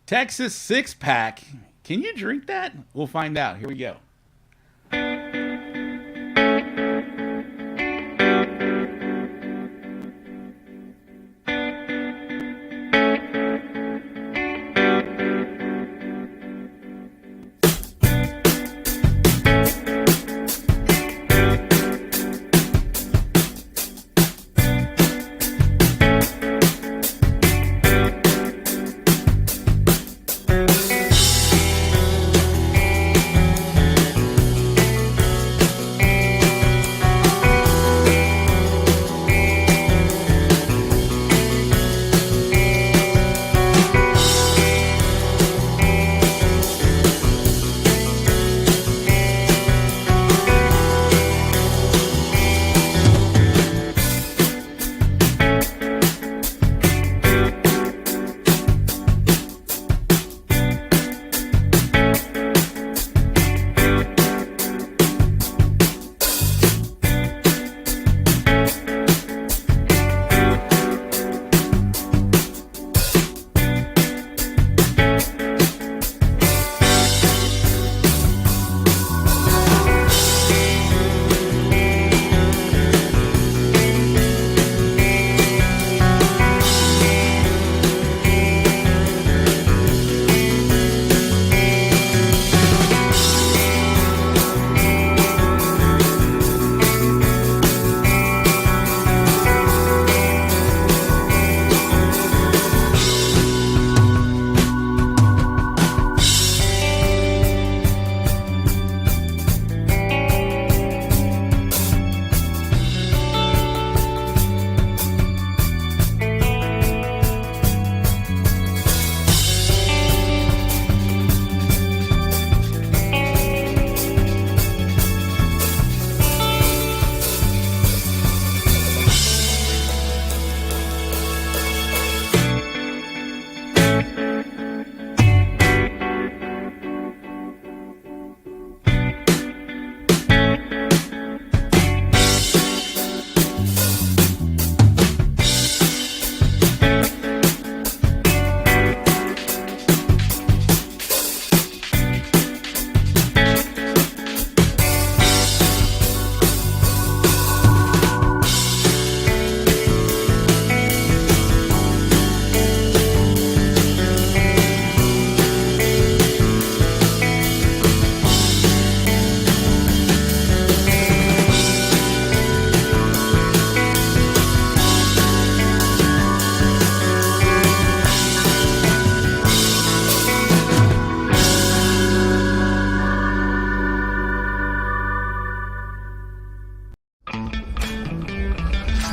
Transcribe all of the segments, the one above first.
Texas six-pack. Can you drink that? We'll find out. Here we go.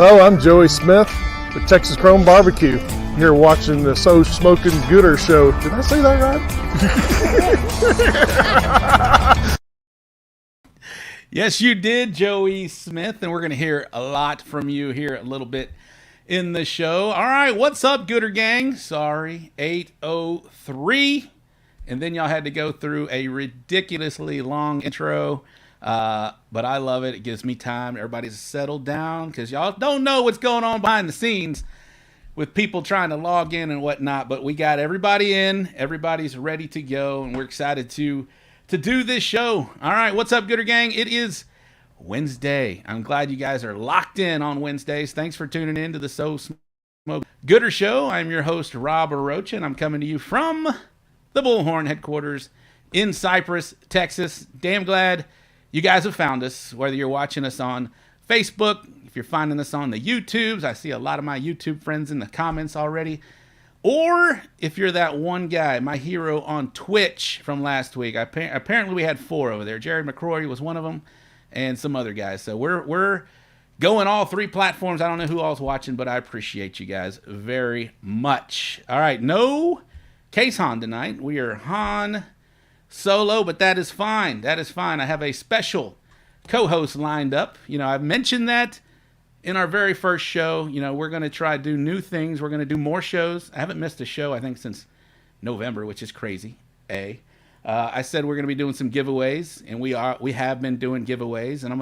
Hello, I'm Joey Smith with Texas Chrome Barbecue. Here watching the So Smoking Gooder show. Did I say that right? Yes, you did, Joey Smith, and we're going to hear a lot from you here a little bit in the show. All right, what's up, Gooder Gang? Sorry, 803. And then y'all had to go through a ridiculously long intro. But I love it. It gives me time. Everybody's settled down because y'all don't know what's going on behind the scenes with people trying to log in and whatnot. But we got everybody in. Everybody's ready to go, and we're excited to do this show. All right, what's up, Gooder Gang? It is Wednesday. I'm glad you guys are locked in on Wednesdays. Thanks for tuning in to the So Smoke Gooder Show. I'm your host, Rob Arocha, and I'm coming to you from the Bullhorn headquarters in Cypress, Texas. Damn glad you guys have found us, whether you're watching us on Facebook, if you're finding us on the YouTubes. I see a lot of my YouTube friends in the comments already. Or if you're that one guy, my hero on Twitch from last week. Apparently we had 4 over there. Jared McCrory was one of them, and some other guys. So we're going all 3 platforms. I don't know who all's watching, but I appreciate you guys very much. All right, no Case Han tonight. We are Han solo, but that is fine. That is fine. I have a special co-host lined up. You know, I've mentioned that in our very first show. You know, we're going to try to do new things. We're going to do more shows. I haven't missed a show, I think, since November, which is crazy. I said we're going to be doing some giveaways, and we have been doing giveaways, and I'm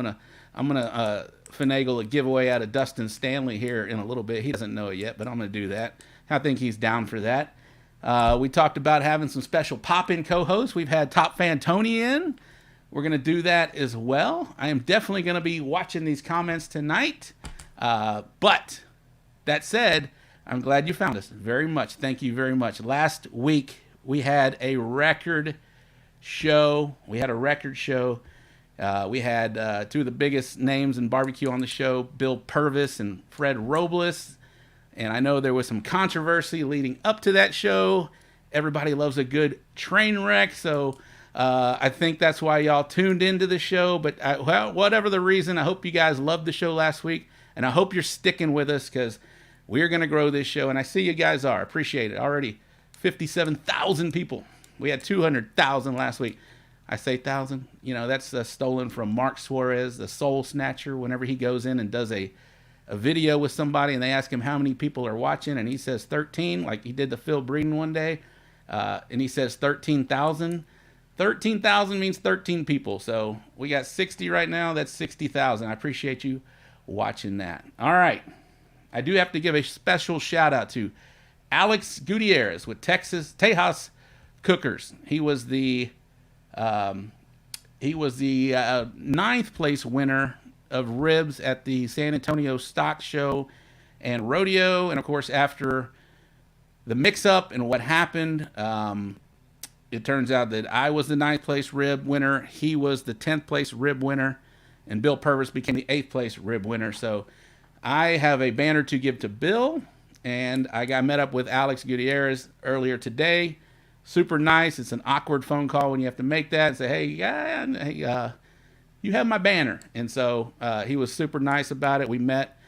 gonna finagle a giveaway out of Dustin Standley here in a little bit. He doesn't know it yet, but I'm going to do that. I think he's down for that. We talked about having some special pop-in co-hosts. We've had Top Fan Tony in. We're going to do that as well. I am definitely going to be watching these comments tonight. But that said, I'm glad you found us very much. Thank you very much. Last week, we had a record show. We had two of the biggest names in barbecue on the show, Bill Purvis and Fred Robles. And I know there was some controversy leading up to that show. Everybody loves a good train wreck, so I think that's why y'all tuned into the show. But whatever the reason, I hope you guys loved the show last week, and I hope you're sticking with us because we're going to grow this show, and I see you guys are. Appreciate it. Already 57,000 people. We had 200,000 last week. I say 1,000. You know, that's stolen from Mark Suarez, the Soul Snatcher, whenever he goes in and does a video with somebody and they ask him how many people are watching, and he says 13, like he did the Phil Breeden one day, and he says 13,000. 13,000 means 13 people. So we got 60 right now. That's 60,000. I appreciate you watching that. All right. I do have to give a special shout out to Alex Gutierrez with Tejas Cookers. He was the ninth place winner of ribs at the San Antonio Stock Show and Rodeo. And of course, after the mix-up and what happened, it turns out that I was the 9th place rib winner. He was the 10th place rib winner, and Bill Purvis became the 8th place rib winner. So I have a banner to give to Bill, and I got met up with Alex Gutierrez earlier today. Super nice. It's an awkward phone call when you have to make that and say, hey, you have my banner. And so he was super nice about it. We met.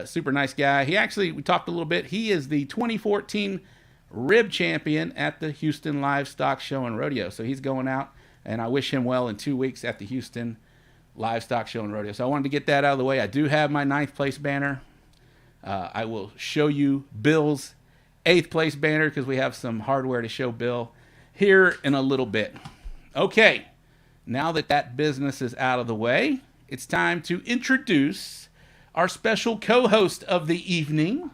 Super nice guy. We talked a little bit. He is the 2014 rib champion at the Houston Livestock Show and Rodeo. So he's going out, and I wish him well in 2 weeks at the Houston Livestock Show and Rodeo. So I wanted to get that out of the way. I do have my 9th place banner. I will show you Bill's 8th place banner because we have some hardware to show Bill here in a little bit. Okay. Now that business is out of the way, it's time to introduce our special co-host of the evening.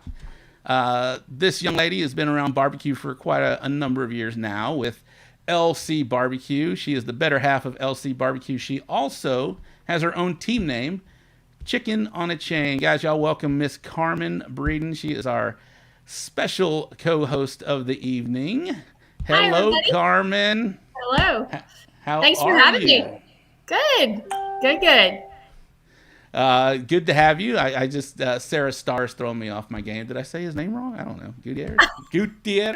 This young lady has been around barbecue for quite a number of years now with LC Barbecue. She is the better half of LC Barbecue. She also has her own team name, Chicken on a Chain. Guys, y'all welcome Miss Carmen Breeden. She is our special co-host of the evening. Hello, hi, Carmen. Hello. Thanks for having me. Good. Good to have you. I just Sarah Starr's throwing me off my game. Did I say his name wrong? I don't know. Gutierrez.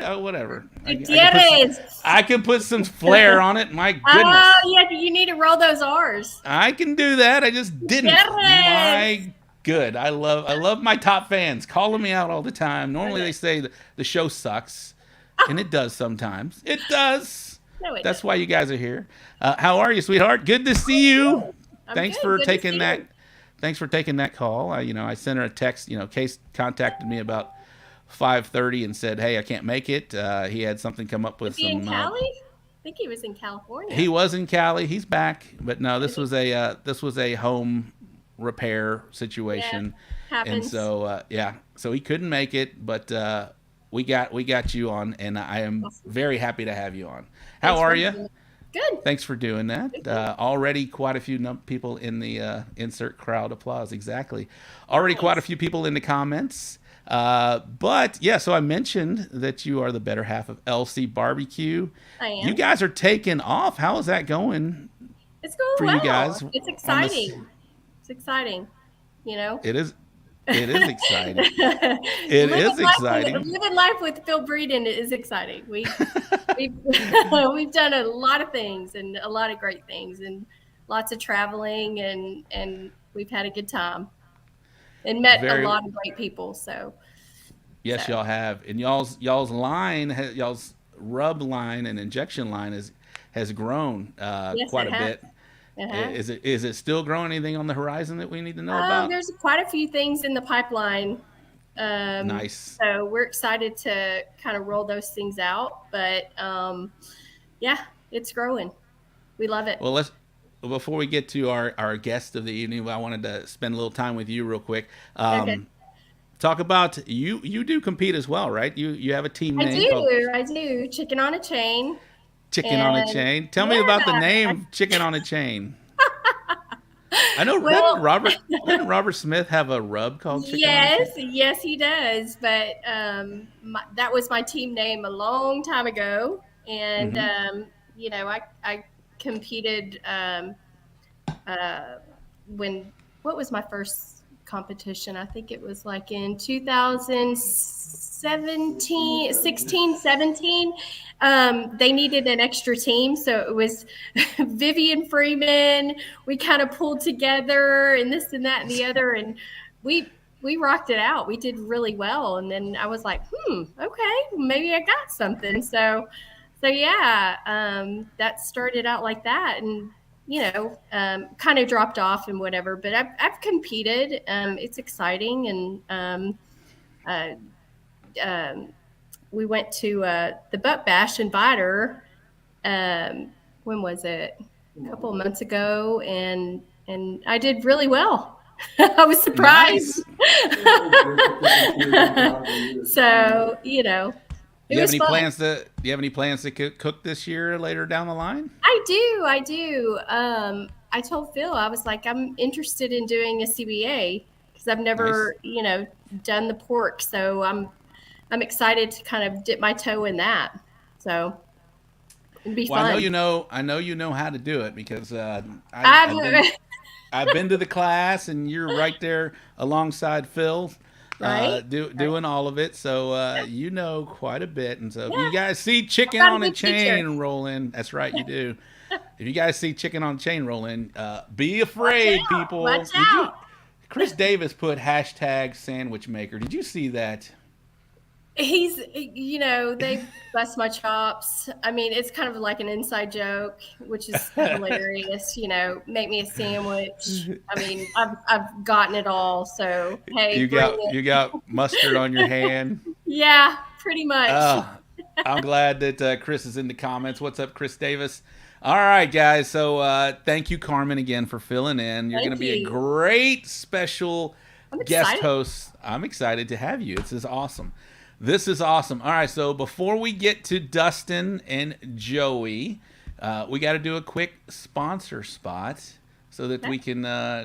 Oh, whatever. Gutierrez. I can put some flair on it. My goodness. Oh, yeah. You need to roll those R's. I can do that. I just didn't. My good. I love my top fans calling me out all the time. Normally they say the show sucks, and it does sometimes. It does. No, That's why you guys are here. How are you, sweetheart? Good to see you. Thanks for taking that call. I sent her a text. Case contacted me about 5:30 and said, "Hey, I can't make it." He had something come up with Was he in Cali? I think he was in California. He was in Cali. He's back, but no, this was a home repair situation, happens. And so so he couldn't make it, but we got you on, and I am very happy to have you on. How are you? Good. Thanks for doing that. Already quite a few people in the insert crowd applause. Exactly. Already quite a few people in the comments. But yeah, so I mentioned that you are the better half of LC Barbecue. I am. You guys are taking off. How is that going? It's going for well. You guys? It's exciting. It's exciting. It is. It is exciting. It is exciting. Living life with Phil Breeden is exciting. We've done a lot of things and a lot of great things and lots of traveling and we've had a good time and met a lot of great people. So yes, y'all have. And y'all's line, y'all's rub line and injection line has grown quite a bit. Uh-huh. Is it still growing? Anything on the horizon that we need to know about? There's quite a few things in the pipeline. Nice. So we're excited to kind of roll those things out. But yeah, it's growing. We love it. Well, before we get to our guest of the evening, I wanted to spend a little time with you real quick. Okay. talk about you. You do compete as well, right? You have a team I name called do. I do. Chicken on a chain. Chicken on a And Chain. Tell me yeah, about the name Chicken on a Chain. I know. well, Didn't Robert Smith have a rub called Chicken on a yes, Chain? yes, he does. But that was my team name a long time ago. And, Mm-hmm. I competed uh, what was my first competition? I think it was like in 2017, 16, 17. They needed an extra team. So it was Vivian Freeman. We kind of pulled together and this and that and the other. And we rocked it out. We did really well. And then I was like, okay, maybe I got something. So yeah, that started out like that. And kind of dropped off and whatever. But I've competed. It's exciting, and uh, um, we went to the Butt Bash in Vidor. When was it? A couple of months ago, and I did really well. I was surprised. Nice. So Do it you have was any fun. plans to cook this year later down the line? I do. I told Phil, I was like, I'm interested in doing a CBA because I've Nice. never, done the pork. So I'm excited to kind of dip my toe in that. So it'd be Well, I know fun. you know. I know you know how to do it because I've been I've to the class, and you're right there alongside Phil, right, right. doing all of it. So you know quite a bit. And so if you Yeah, guys see I've Chicken got a on a good teacher. Chain roll in, that's right, you do. If you guys see Chicken on a Chain roll in, be Watch afraid, out! Watch people. Did you? out! Chris Davis put hashtag sandwich maker. Did you see that? They bust my chops. I mean, it's kind of like an inside joke, which is hilarious. Make me a sandwich. I mean, I've gotten it all. So hey, bring You it. got mustard on your hand. Yeah, pretty much. I'm glad that Chris is in the comments. What's up, Chris Davis? All right, guys. So thank you, Carmen, again for filling in. You're going to Thank be a you. great special I'm guest excited. host. I'm excited to have you. This is awesome. This is awesome. All right. So before we get to Dustin and Joey, we got to do a quick sponsor spot so that we can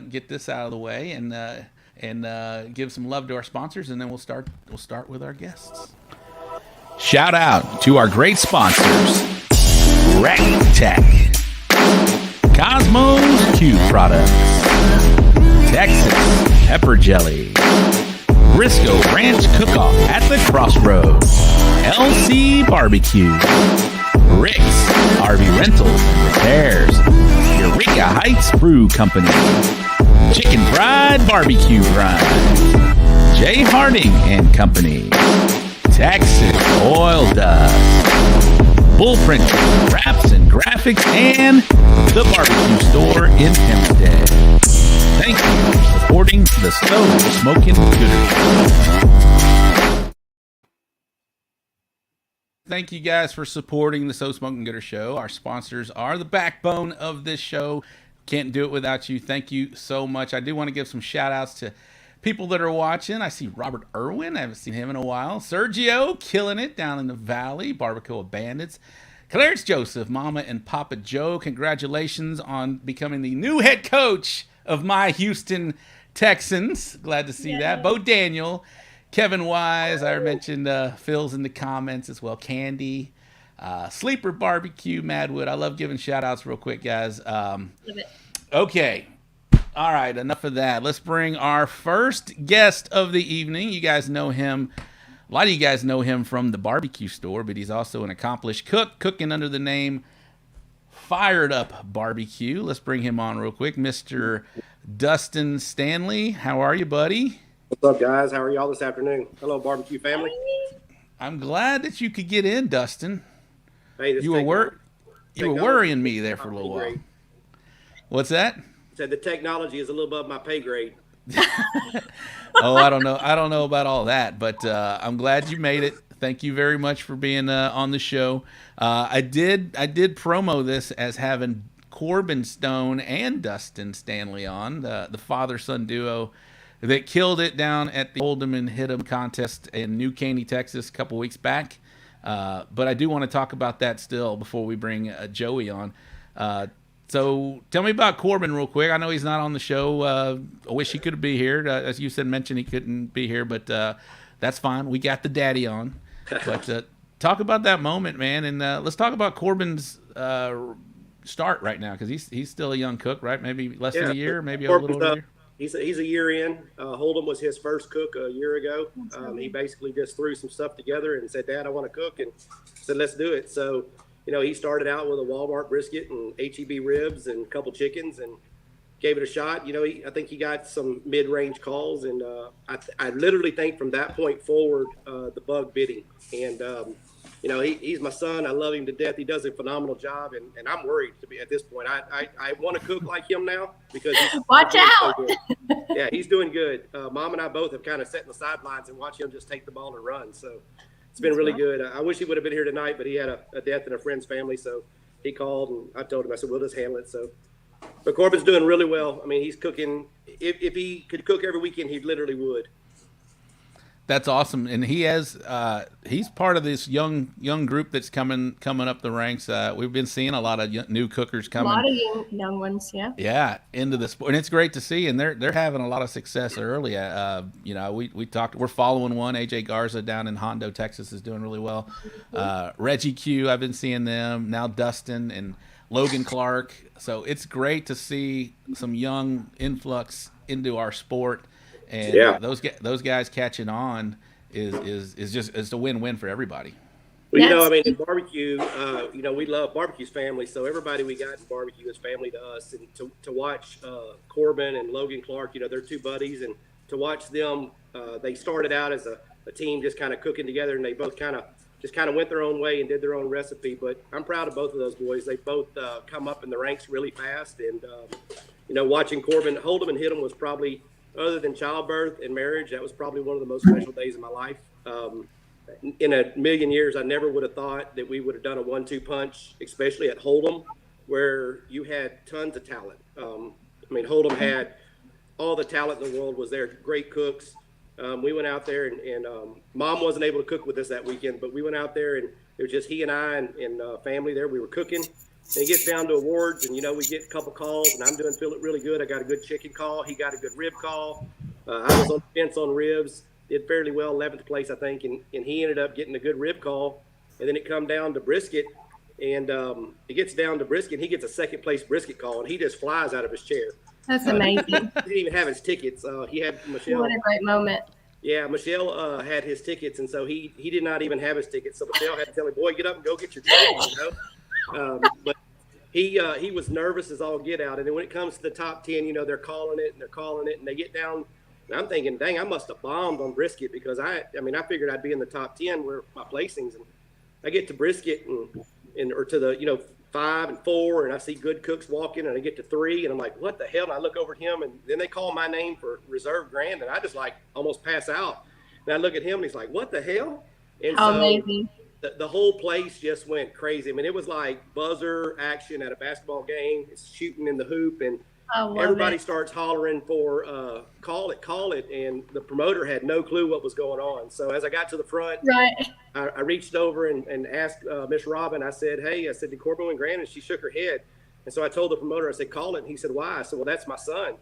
get this out of the way and give some love to our sponsors, and then we'll start with our guests. Shout out to our great sponsors: Rack Tech, Cosmos Q Products, Texas Pepper Jelly, Briscoe Ranch Cook-Off at the Crossroads, LC Barbecue, Rick's RV Rentals and Repairs, Eureka Heights Brew Company, Chicken Fried Barbecue Grind, Jay Harding and Company, Texas Oil Dust, Bullprint Wraps and Graphics, and the Barbecue Store in Hempstead. Thank you for supporting the Stove Smoking Gooder. Thank you guys for supporting the So Smoking Gooder Show. Our sponsors are the backbone of this show. Can't do it without you. Thank you so much. I do want to give some shout outs to people that are watching. I see Robert Irwin. I haven't seen him in a while. Sergio, killing it down in the valley. Barbacoa Bandits. Clarence Joseph, Mama and Papa Joe. Congratulations on becoming the new head coach of my Houston Texans. Glad to see that. Bo Daniel, Kevin Wise. I mentioned Phil's in the comments as well. Candy. Sleeper Barbecue, Madwood. I love giving shout outs real quick, guys. Okay. All right, enough of that. Let's bring our first guest of the evening. You guys know him. A lot of you guys know him from the barbecue store, but he's also an accomplished cook, cooking under the name Fired Up Barbecue. Let's bring him on real quick. Mr. Dustin Standley. How are you, buddy? What's up, guys? How are y'all this afternoon? Hello, barbecue family. I'm glad that you could get in, Dustin. Hey, this You were technology worrying me is there my for a pay little while. grade. What's that? Said the technology is a little above my pay grade. Oh, I don't know. I don't know about all that, but I'm glad you made it. Thank you very much for being on the show. I did promo this as having Corbin Stone and Dustin Standley on, the father son duo that killed it down at the Hold'em and Hit'em contest in New Caney, Texas, a couple weeks back. But I do want to talk about that still before we bring Joey on. So tell me about Corbin real quick. I know he's not on the show. I wish he could be here. As you mentioned he couldn't be here, but that's fine. We got the daddy on. But talk about that moment, man, and let's talk about Corbin's start right now, because he's still a young cook, right? Maybe less than a year, maybe a little over a year. He's a year in. Hold'em was his first cook a year ago. He basically just threw some stuff together and said, "Dad, I want to cook," and said, "Let's do it." So, he started out with a Walmart brisket and HEB ribs and a couple chickens and gave it a shot. I think he got some mid-range calls, and I literally think from that point forward, the bug bit him. And he's my son. I love him to death. He does a phenomenal job, and I'm worried to be at this point. I want to cook like him now because watch out. So yeah, he's doing good. Mom and I both have kind of sat in the sidelines and watched him just take the ball and run. So it's been really good. I wish he would have been here tonight, but he had a death in a friend's family, so he called, and I told him, I said, we'll just handle it. So, but Corbin's doing really well. I mean, he's cooking. If he could cook every weekend, he literally would. That's awesome, and he's part of this young group that's coming up the ranks. We've been seeing a lot of new cookers coming. A lot of young ones, yeah. Yeah, into the sport, and it's great to see, and they're having a lot of success early. We talked. We're following one. AJ Garza down in Hondo, Texas, is doing really well. Reggie Q, I've been seeing them now. Dustin and Logan Clark. So it's great to see some young influx into our sport. And those guys catching on is a win-win for everybody. Well, in barbecue, we love barbecue's family, so everybody we got in barbecue is family to us. And to watch Corbin and Logan Clark, they're two buddies, and to watch them, they started out as a team just kind of cooking together, and they both kind of went their own way and did their own recipe. But I'm proud of both of those boys. They both come up in the ranks really fast, and watching Corbin hold them and hit them was probably, other than childbirth and marriage, that was probably one of the most special days of my life. In a million years, I never would have thought that we would have done a 1-2 punch, especially at Hold'em, where you had tons of talent. Hold'em had all the talent in the world was there, great cooks. We went out there, and Mom wasn't able to cook with us that weekend, but we went out there, and it was just he and I and family there. We were cooking. And it gets down to awards, and, we get a couple calls, and I'm doing really good. I got a good chicken call. He got a good rib call. I was on the fence on ribs, did fairly well, 11th place, I think, and he ended up getting a good rib call. And then it come down to brisket, and it gets down to brisket. He gets a second-place brisket call, and he just flies out of his chair. That's amazing. He didn't even have his tickets. He had Michelle. What a great moment. Yeah, Michelle had his tickets, and so he did not even have his tickets. So Michelle had to tell him, boy, get up and go get your tickets, but he was nervous as all get out. And then when it comes to the top 10, they're calling it, and they get down. And I'm thinking, dang, I must have bombed on brisket, because I figured I'd be in the top 10 where my placings. And I get to brisket or to the 5 and 4, and I see good cooks walking, and I get to 3, and I'm like, what the hell? And I look over at him, and then they call my name for reserve grand, and I just almost pass out. And I look at him, and he's like, what the hell? And How amazing. The whole place just went crazy. It was like buzzer action at a basketball game. It's shooting in the hoop, and everybody starts hollering for call it, and the promoter had no clue what was going on. So as I got to the front, I reached over and asked Miss Robin. I said, hey, did Corbin win grand? And she shook her head. And so I told the promoter, I said, call it. And he said, why? I said, well, that's my son.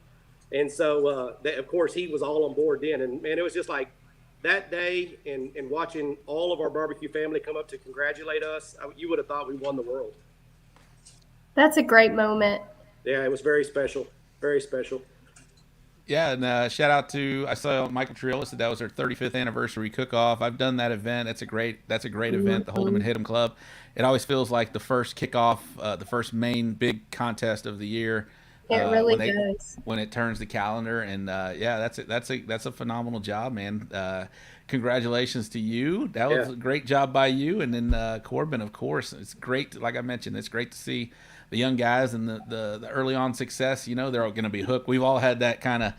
And so, of course, he was all on board then. And, man, it was just like, that day and watching all of our barbecue family come up to congratulate us, you would have thought we won the world. That's a great moment. Yeah, it was very special. Very special. Yeah, and shout out to, I saw Michael Triolo said that was their 35th anniversary cook-off. I've done that event. That's a great event, the Hold'em and Hit'em Club. It always feels like the first kickoff, the first main big contest of the year. It really does. When it turns the calendar, and that's a phenomenal job, man. Congratulations to you. That was a great job by you, and then Corbin, of course. It's great. Like I mentioned, it's great to see the young guys and the early on success. They're all going to be hooked. We've all had that kind of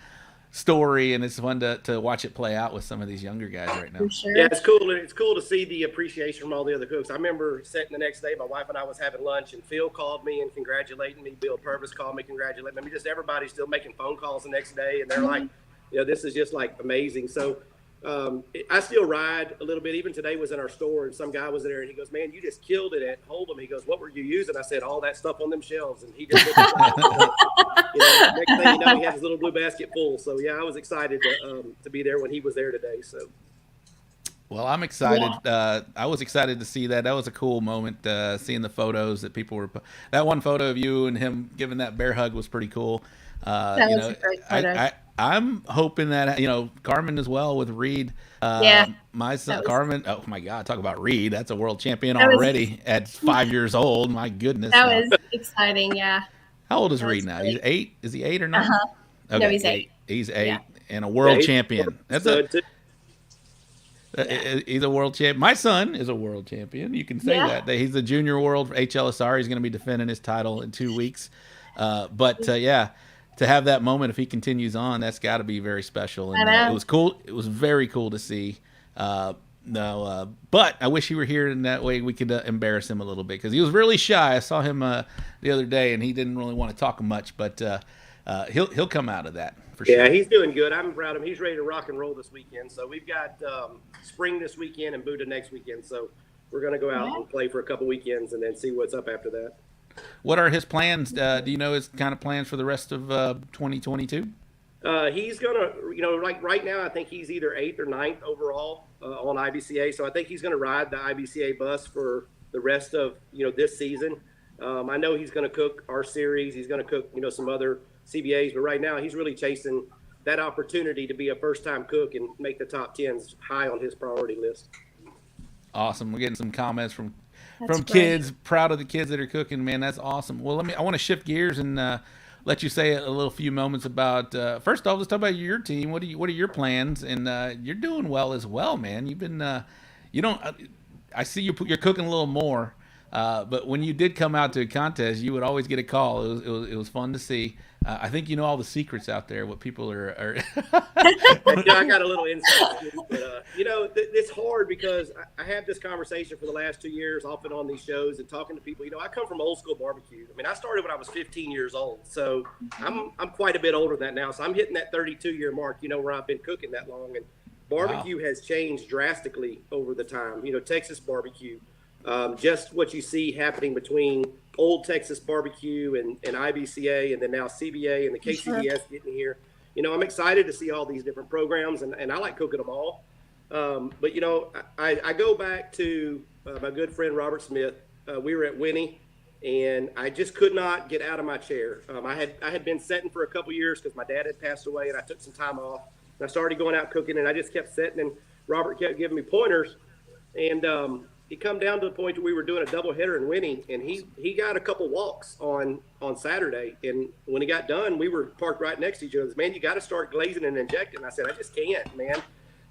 story, and it's fun to watch it play out with some of these younger guys right now. For sure. Yeah, it's cool. It's cool to see the appreciation from all the other cooks. I remember sitting the next day, my wife and I was having lunch, and Phil called me and congratulating me. Bill Purvis called me congratulating me. Just everybody still making phone calls the next day, and they're like, this is just like amazing. So I still ride a little bit. Even today was in our store, and some guy was there, and he goes, "Man, you just killed it at Hold'em." He goes, "What were you using?" I said, "All that stuff on them shelves." And he just next thing you know, he had his little blue basket full. So yeah, I was excited to be there when he was there today. So. Well, I'm excited. I was excited to see that. That was a cool moment, seeing the photos that people were. That one photo of you and him giving that bear hug was pretty cool. That was a great photo. I'm hoping that Carmen as well with Reed. My son Carmen. Oh my God, talk about Reed. That's a world champion already at 5 years old. My goodness. That was exciting. Yeah. How old is Reed now? He's 8. Is he 8 or 9? Okay, no, he's 8. He's 8 and a world champion. That's a. He's a world champion. My son is a world champion. You can say that. He's a junior world for HLSR. He's going to be defending his title in 2 weeks. To have that moment, if he continues on, that's got to be very special. And it was cool. It was very cool to see. But I wish he were here, and that way we could embarrass him a little bit, because he was really shy. I saw him the other day, and he didn't really want to talk much. But he'll come out of that for sure. Yeah, he's doing good. I'm proud of him. He's ready to rock and roll this weekend. So we've got spring this weekend and Buddha next weekend. So we're going to go out and play for a couple weekends and then see what's up after that. What are his plans? Do you know his kind of plans for the rest of 2022? He's going to, like right now, I think he's either 8th or 9th overall on IBCA. So I think he's going to ride the IBCA bus for the rest of, this season. I know he's going to cook our series. He's going to cook, some other CBAs. But right now, he's really chasing that opportunity to be a first-time cook and make the top 10s high on his priority list. Awesome. We're getting some comments from kids, proud of the kids that are cooking. Man, that's awesome. Well, I want to shift gears and let you say a little few moments about. First off, let's talk about your team. What are your plans? And you're doing well as well, man. You've been I see you're cooking a little more. But when you did come out to a contest, you would always get a call. It was fun to see. I think you know all the secrets out there. What people are. I got a little insight, but it's hard because I have this conversation for the last 2 years, often on these shows and talking to people. I come from old school barbecue. I mean, I started when I was 15 years old, so I'm quite a bit older than that now. So I'm hitting that 32-year mark. Where I've been cooking that long, and barbecue has changed drastically over the time. Texas barbecue. Just what you see happening between old Texas barbecue and IBCA, and then now CBA and the KCBS getting here. I'm excited to see all these different programs, and I like cooking them all. But I go back to my good friend Robert Smith. We were at Winnie, and I just could not get out of my chair. I had been sitting for a couple years because my dad had passed away, and I took some time off. And I started going out cooking, and I just kept sitting, and Robert kept giving me pointers, and it come down to the point where we were doing a doubleheader in Winnie, and he got a couple walks on Saturday. And when he got done, we were parked right next to each other. Man, you got to start glazing and injecting. And I said, I just can't, man.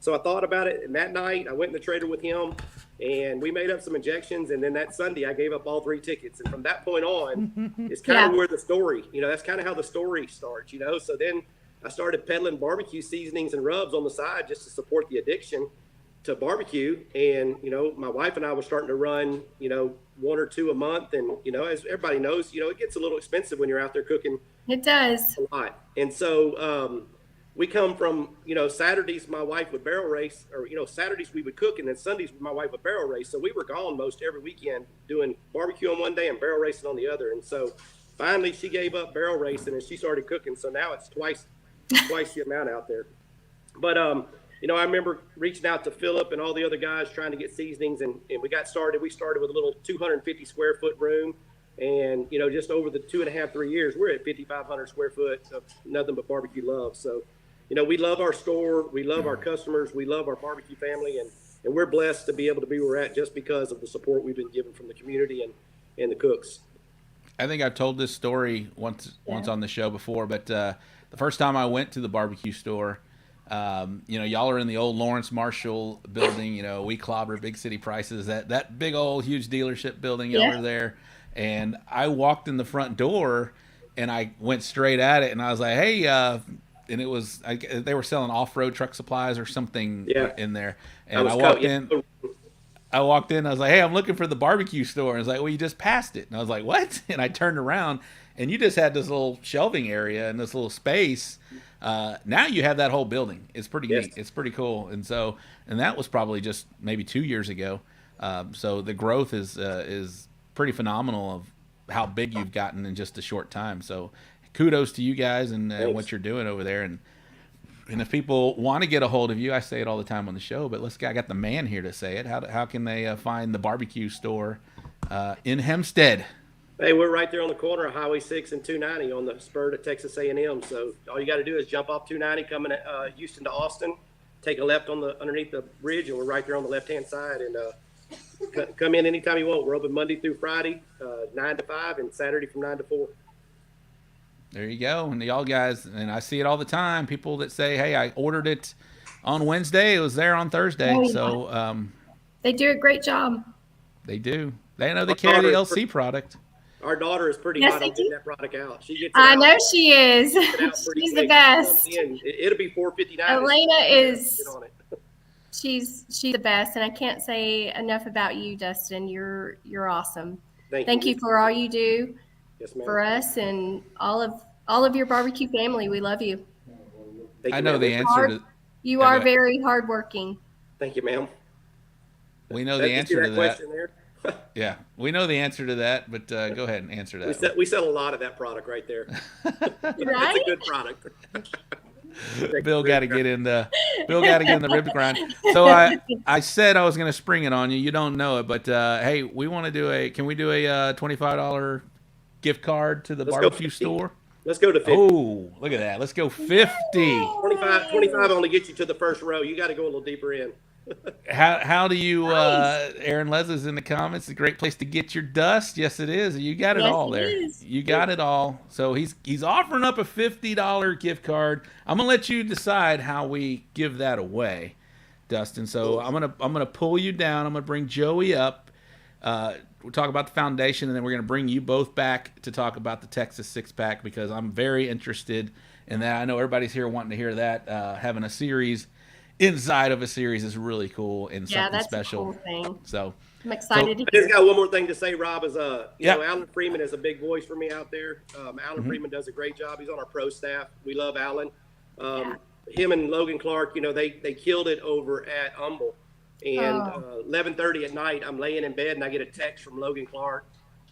So I thought about it, and that night I went in the trader with him, and we made up some injections. And then that Sunday I gave up all 3 tickets. And from that point on, it's kind of where the story, that's kind of how the story starts, So then I started peddling barbecue seasonings and rubs on the side just to support the addiction to barbecue. And my wife and I were starting to run 1 or 2 a month, and as everybody knows, it gets a little expensive when you're out there cooking. It does a lot. And so we come from Saturdays my wife would barrel race, or Saturdays we would cook, and then Sundays my wife would barrel race. So we were gone most every weekend doing barbecue on one day and barrel racing on the other. And so finally she gave up barrel racing and she started cooking, so now it's twice the amount out there. But I remember reaching out to Philip and all the other guys trying to get seasonings, and we got started. We started with a little 250 square foot room, and just over the 2.5, 3 years, we're at 5,500 square foot of nothing but barbecue love. So we love our store, we love our customers, we love our barbecue family, and we're blessed to be able to be where we're at just because of the support we've been given from the community and the cooks. I think I've told this story once on the show before, but the first time I went to the barbecue store, y'all are in the old Lawrence Marshall building, we clobber big city prices, that big old huge dealership building over there. And I walked in the front door and I went straight at it, and I was like, hey, and it was, they were selling off-road truck supplies or something in there. And I walked in, I was like, hey, I'm looking for the barbecue store. And I was like, well, you just passed it. And I was like, what? And I turned around, and you just had this little shelving area and this little space Now you have that whole building. It's pretty Yes. neat. It's pretty cool. And that was probably just maybe 2 years ago. So the growth is pretty phenomenal of how big you've gotten in just a short time. So kudos to you guys and what you're doing over there. And if people want to get a hold of you, I say it all the time on the show, but I got the man here to say it. How can they find the barbecue store in Hempstead? Hey, we're right there on the corner of Highway 6 and 290 on the spur to Texas A&M. So all you got to do is jump off 290 coming Houston to Austin, take a left underneath the bridge, and we're right there on the left-hand side. And come in anytime you want. We're open Monday through Friday, 9 to 5, and Saturday from 9 to 4. There you go. And y'all guys, and I see it all the time, people that say, hey, I ordered it on Wednesday. It was there on Thursday. Oh, yeah. So They do a great job. they do. They know they carry the LC product. Our daughter is pretty Yes, hot they on getting do. that product out. She gets it I out. know she is. Get it out pretty She's quick. the best. It'll be 4:59. Elena is- Get on it. She's the best, and I can't say enough about you, Dustin. You're awesome. Thank you for all you do Yes, ma'am. for us and all of your barbecue family. We love you. Thank I you, know ma'am. the answer to You Yeah, are go ahead. very hardworking. Thank you, ma'am. we know Did the you see answer to that. question there? Yeah, we know the answer to that, but go ahead and answer that. We sell a lot of that product right there. Right? It's a good product. Bill got to get in the rib grind. So I said I was going to spring it on you. You don't know it, but hey, we want to do can we do a $25 gift card to the Let's go barbecue 50. store? Let's go to 50. Oh, look at that. Let's go 50. 25 only gets you to the first row. You got to go a little deeper in. How do you Nice. Aaron Leslie's in the comments? It's a great place to get your dust. Yes, it is. You got it Yes, all it there. is. You got it all. So he's offering up a $50 gift card. I'm gonna let you decide how we give that away, Dustin. So I'm gonna pull you down. I'm gonna bring Joey up. We'll talk about the foundation, and then we're gonna bring you both back to talk about the Texas six-pack because I'm very interested in that. I know everybody's here wanting to hear that. Having a series inside of a series is really cool and Yeah, something that's special. a cool thing. So I'm excited to I hear. just got one more thing to say, Rob. Is you Yeah. know, Alan Freeman is a big voice for me out there. Alan Freeman does a great job. He's on our pro staff. We love Alan. Him and Logan Clark, you know, they killed it over at Humble. And 11:30 at night, I'm laying in bed and I get a text from Logan Clark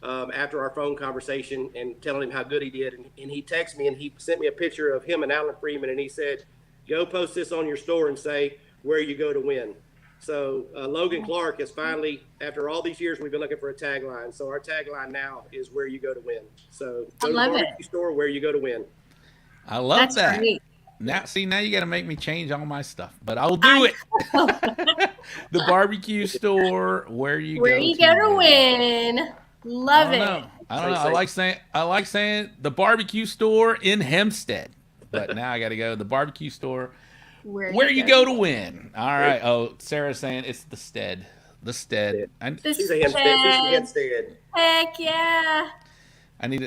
after our phone conversation and telling him how good he did. And he texted me and he sent me a picture of him and Alan Freeman and he said, "Go post this on your store and say where you go to win." So Logan Clark has finally, after all these years, we've been looking for a tagline. So our tagline now is where you go to win. So go to the love it. barbecue store where you go to win. I love That's that. great. Now you got to make me change all my stuff, but I'll do it. The barbecue store where you Where go you to go to win. Love I don't it. know. I like saying the barbecue store in Hempstead, but now I got to go to the barbecue store where you go to win. All right. Oh, Sarah's saying it's the Stead. The Stead. She's a Hempstead. Heck yeah.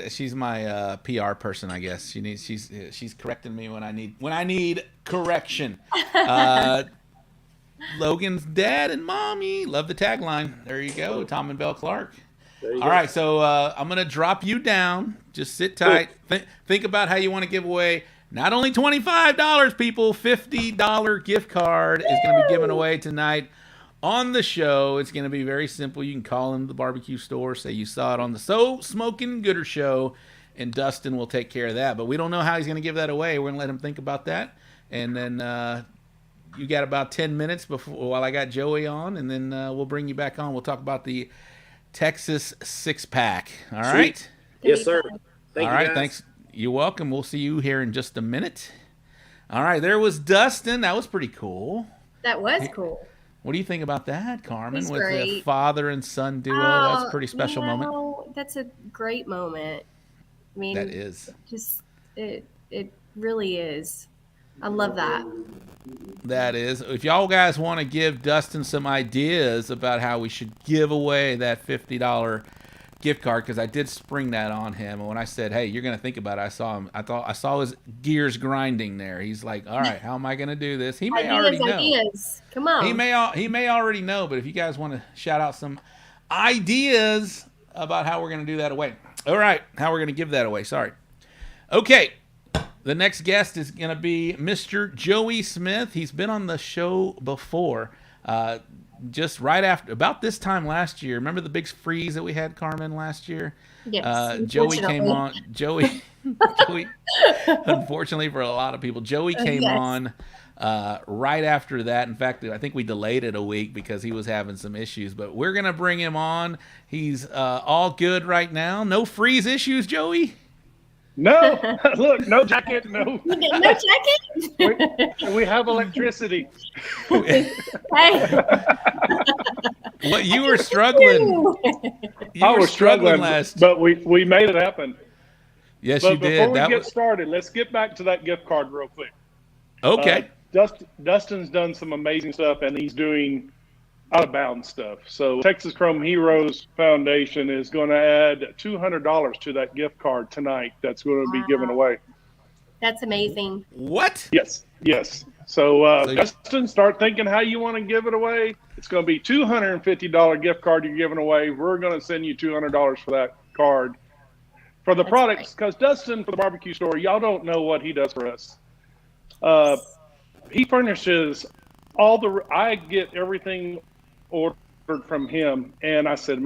She's my PR person, I guess. She's correcting me when I need correction. Logan's dad and mommy love the tagline. There you go, Tom and Belle Clark. All right, so I'm gonna drop you down. Just sit tight. Think about how you want to give away not only $25, people, $50 gift card is gonna be given away tonight on the show. It's going to be very simple. You can call into the barbecue store, say you saw it on the So Smoking Gooder show, and Dustin will take care of that. But we don't know how he's going to give that away. We're going to let him think about that. And then you got about 10 minutes while I got Joey on, and then we'll bring you back on. We'll talk about the Texas six-pack. All right? Yes, sir. Thank All you, right, guys. thanks. You're welcome. We'll see you here in just a minute. All right, there was Dustin. That was pretty cool. That was cool. What do you think about that, Carmen? He's With the great. father and son duo, that's a pretty special you moment. know, that's a great moment. I mean, That is. just it really is. I love that. That is. If y'all guys want to give Dustin some ideas about how we should give away that $50 gift card, because I did spring that on him, and when I said, "Hey, you're going to think about it," I saw his gears grinding there. He's like, "All right, how am I going to do this?" He may already know. Ideas. Come on. He may already know, but if you guys want to shout out some ideas about how we're going to do that away. All right, how we're going to give that away. Sorry. Okay. The next guest is going to be Mr. Joey Smith. He's been on the show before. Just right after, about this time last year. Remember the big freeze that we had, Carmen, last year? Yes. Joey came on. Joey, unfortunately for a lot of people, Joey came on right after that. In fact, I think we delayed it a week because he was having some issues. But we're going to bring him on. He's all good right now. No freeze issues, Joey? No, look, no jacket, no. No jacket? We have electricity. Hey. What you were struggling? I was struggling last, but we made it happen. Yes, but you did. Before we get started, let's get back to that gift card real quick. Okay. Dustin's done some amazing stuff, and he's doing out-of-bounds stuff. So Texas Chrome Heroes Foundation is going to add $200 to that gift card tonight that's going to be given away. That's amazing. What? Yes. So Dustin, start thinking how you want to give it away. It's going to be $250 gift card you're giving away. We're going to send you $200 for that card. For the products, because Dustin, for the barbecue store, y'all don't know what he does for us. He furnishes I get everything ordered from him. And I said,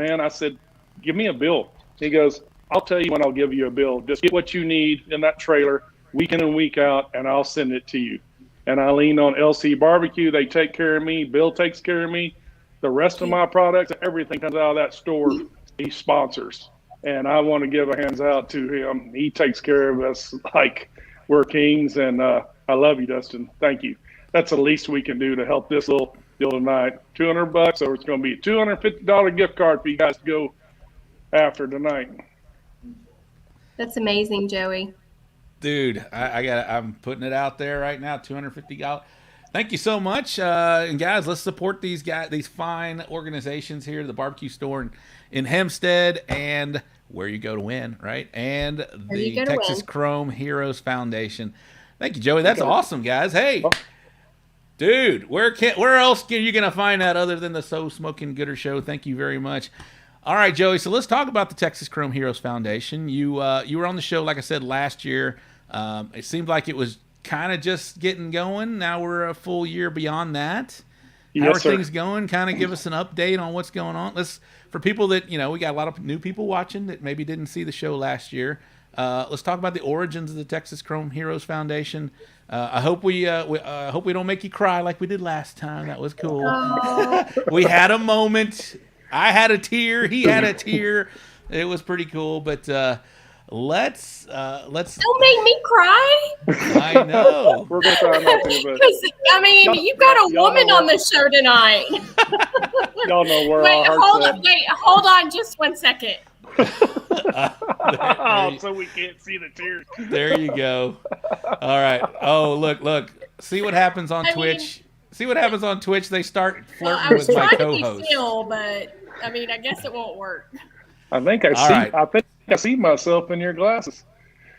give me a bill. He goes, I'll tell you when I'll give you a bill. Just get what you need in that trailer week in and week out, and I'll send it to you. And I lean on LC Barbecue. They take care of me. Bill takes care of me. The rest of my products, everything comes out of that store. He sponsors. And I want to give a hands out to him. He takes care of us like we're kings. And I love you, Dustin. Thank you. That's the least we can do to help this little deal tonight. $200, so it's going to be a $250 gift card for you guys to go after tonight. That's amazing, Joey. Dude, I'm putting it out there right now. $250. Thank you so much, and guys, let's support these fine organizations here, the barbecue store in Hempstead, and where you go to win, right? And the Texas Chrome Heroes Foundation. Thank you, Joey. That's awesome, guys. Hey, dude, where else are you gonna find that other than the So Smoking Gooder show? Thank you very much. All right, Joey. So let's talk about the Texas Chrome Heroes Foundation. You were on the show, like I said, last year. It seemed like it was kind of just getting going. Now we're a full year beyond that. How are things going? Kind of give us an update on what's going on. For people that, we got a lot of new people watching that maybe didn't see the show last year. Let's talk about the origins of the Texas Chrome Heroes Foundation. I hope we don't make you cry like we did last time. That was cool. Oh. We had a moment. I had a tear. He had a tear. It was pretty cool. But let's don't make me cry. I know. We're gonna try not to, but you got a woman on the show tonight. Y'all know where our heart's at. Hold on just 1 second. So we can't see the tears. There you go. All right. Oh, look. See what happens on Twitch. See what happens on Twitch. They start flirting with my co-host. I was trying to be Phil, but I guess it won't work. I think I see myself in your glasses.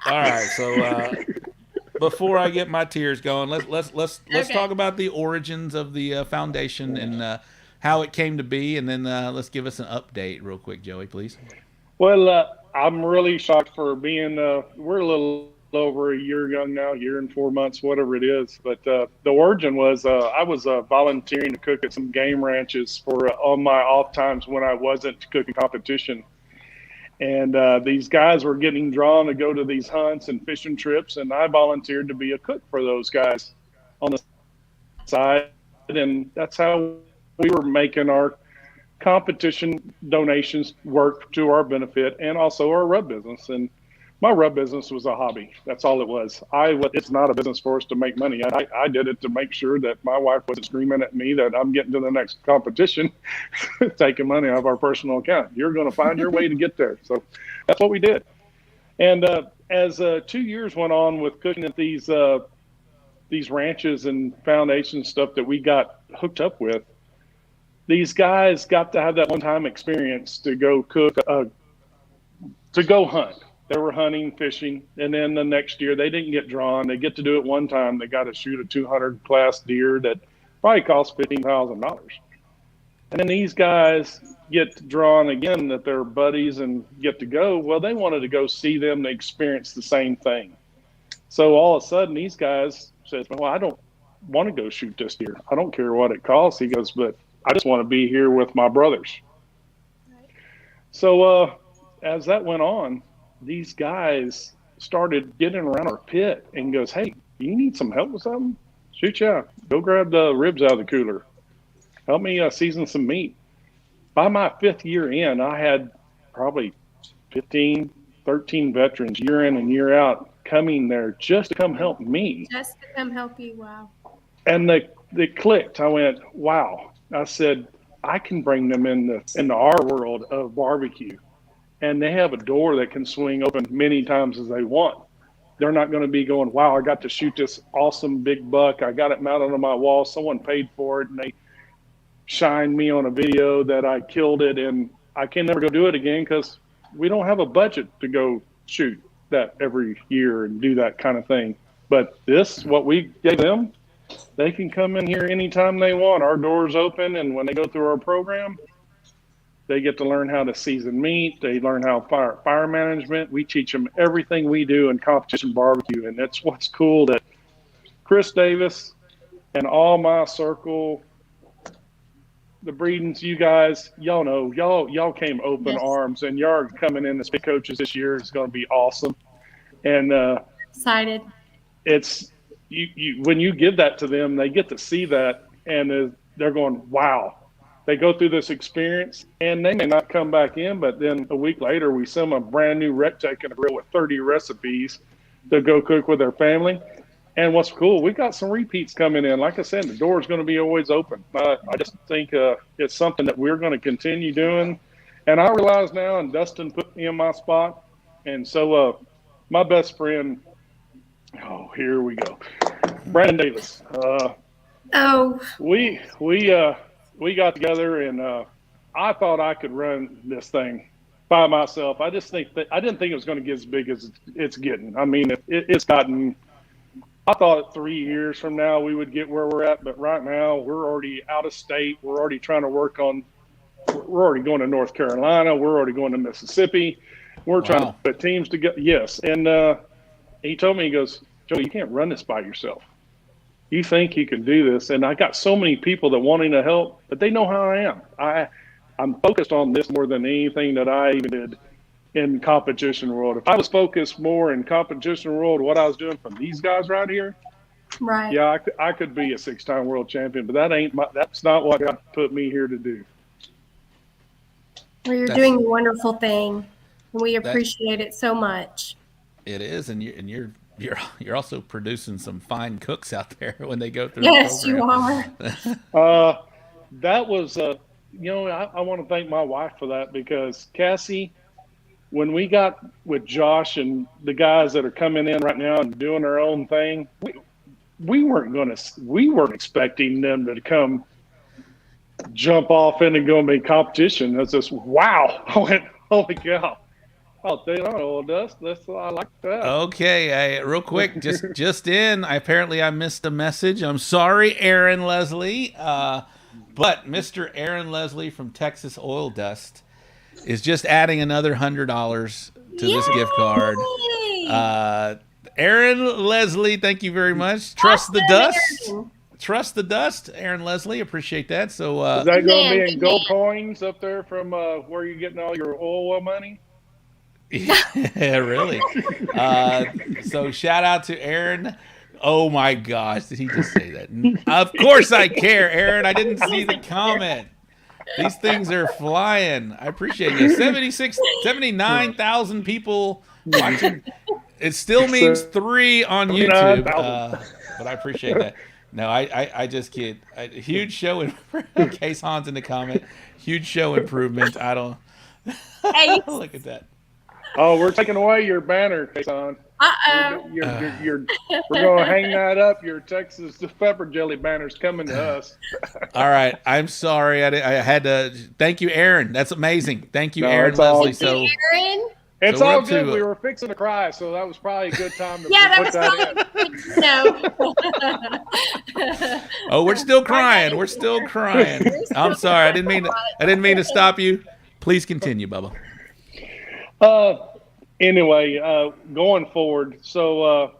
All right. So before I get my tears going, let's talk about the origins of the foundation and how it came to be, and then let's give us an update real quick, Joey, please. Well, I'm really shocked for being. We're a little over a year young now, year and 4 months, whatever it is. But the origin was I was volunteering to cook at some game ranches for on my off times when I wasn't cooking competition. And these guys were getting drawn to go to these hunts and fishing trips, and I volunteered to be a cook for those guys on the side. And that's how we were making our competition donations work to our benefit, and also our rub business. And my rub business was a hobby. That's all it was. It's not a business for us to make money. I did it to make sure that my wife wasn't screaming at me that I'm getting to the next competition, taking money out of our personal account. You're going to find your way to get there. So that's what we did. And as 2 years went on with cooking at these ranches and foundation stuff that we got hooked up with, these guys got to have that one-time experience to go cook, to go hunt. They were hunting, fishing, and then the next year they didn't get drawn. They get to do it one time. They got to shoot a 200 class deer that probably cost $15,000. And then these guys get drawn again that they're buddies and get to go. Well, they wanted to go see them to experience the same thing. So all of a sudden, these guys says, "Well, I don't want to go shoot this deer. I don't care what it costs." He goes, "But I just want to be here with my brothers." So as that went on, these guys started getting around our pit and goes, "Hey, you need some help with something? Shoot, yeah. Go grab the ribs out of the cooler. Help me season some meat." By my 5th year in, I had probably 15, 13 veterans year in and year out coming there just to come help me. Just to come help you. Wow. And they clicked. I went, wow. I said, I can bring them into our world of barbecue. And they have a door that can swing open many times as they want. They're not going to be going, wow, I got to shoot this awesome big buck. I got it mounted on my wall. Someone paid for it, and they shined me on a video that I killed it, and I can never go do it again because we don't have a budget to go shoot that every year and do that kind of thing. But this, what we gave them, they can come in here anytime they want. Our door's open, and when they go through our program, they get to learn how to season meat. They learn how fire management. We teach them everything we do in competition barbecue, and that's what's cool that Chris Davis and all my circle, the Breedens, you guys, y'all know, y'all came open arms, and y'all are coming in as big coaches this year. It's going to be awesome. And Excited. It's you when you give that to them, they get to see that, and they're going, wow. They go through this experience, and they may not come back in, but then a week later, we send them a brand new Rectech and a grill with 30 recipes to go cook with their family. And what's cool, we got some repeats coming in. Like I said, the door is going to be always open. I just think it's something that we're going to continue doing. And I realize now, and Dustin put me in my spot. And so my best friend, here we go, Brandon Davis. We got together, and I thought I could run this thing by myself. I didn't think it was going to get as big as it's getting. I mean, it's gotten. I thought 3 years from now we would get where we're at, but right now we're already out of state. We're already trying to work on. We're already going to North Carolina. We're already going to Mississippi. We're trying to put teams together. Yes, and he told me, he goes, "Joey, you can't run this by yourself. You think you can do this?" And I got so many people that wanting to help, but they know how I am. I'm focused on this more than anything that I even did in competition world. If I was focused more in competition world, what I was doing from these guys right here, right? Yeah, I could be a 6-time world champion, but that's not what God put me here to do. Well, you're doing a wonderful thing, and we appreciate it so much. It is, and you're also producing some fine cooks out there when they go through. Yes, the you are. That was, I want to thank my wife for that, because Cassie, when we got with Josh and the guys that are coming in right now and doing their own thing, we weren't expecting them to come jump off into going to be competition. It's just, wow. I went, holy cow. Oh, Dust. I like that. Okay, real quick, just in. I missed a message. I'm sorry, Aaron Leslie. But Mr. Aaron Leslie from Texas Oil Dust is just adding another $100 to this gift card. Aaron Leslie, thank you very much. Trust the dust. Aaron. Trust the dust, Aaron Leslie. Appreciate that. So is that going to be in gold coins up there from where you're getting all your oil money? Yeah, really. So shout out to Aaron. Oh my gosh, did he just say that? Of course I care, Aaron. I didn't see the comment. These things are flying. I appreciate you. 79,000 people watching. It still means 3 on YouTube, but I appreciate that. No, I just kid. Huge show in case Han's in the comment. Huge show improvement. I don't. Hey. Look at that. Oh, we're taking away your banner, Kason. We're going to hang that up. Your Texas pepper jelly banner's coming to us. All right. I'm sorry. I had to. Thank you, Aaron. That's amazing. Thank you, Aaron Leslie. So, Aaron. It's all good. We were fixing to cry, so that was probably a good time to put that in. Oh, we're still crying. We're still crying. I'm sorry. I didn't mean to stop you. Please continue, Bubba. Anyway, going forward, so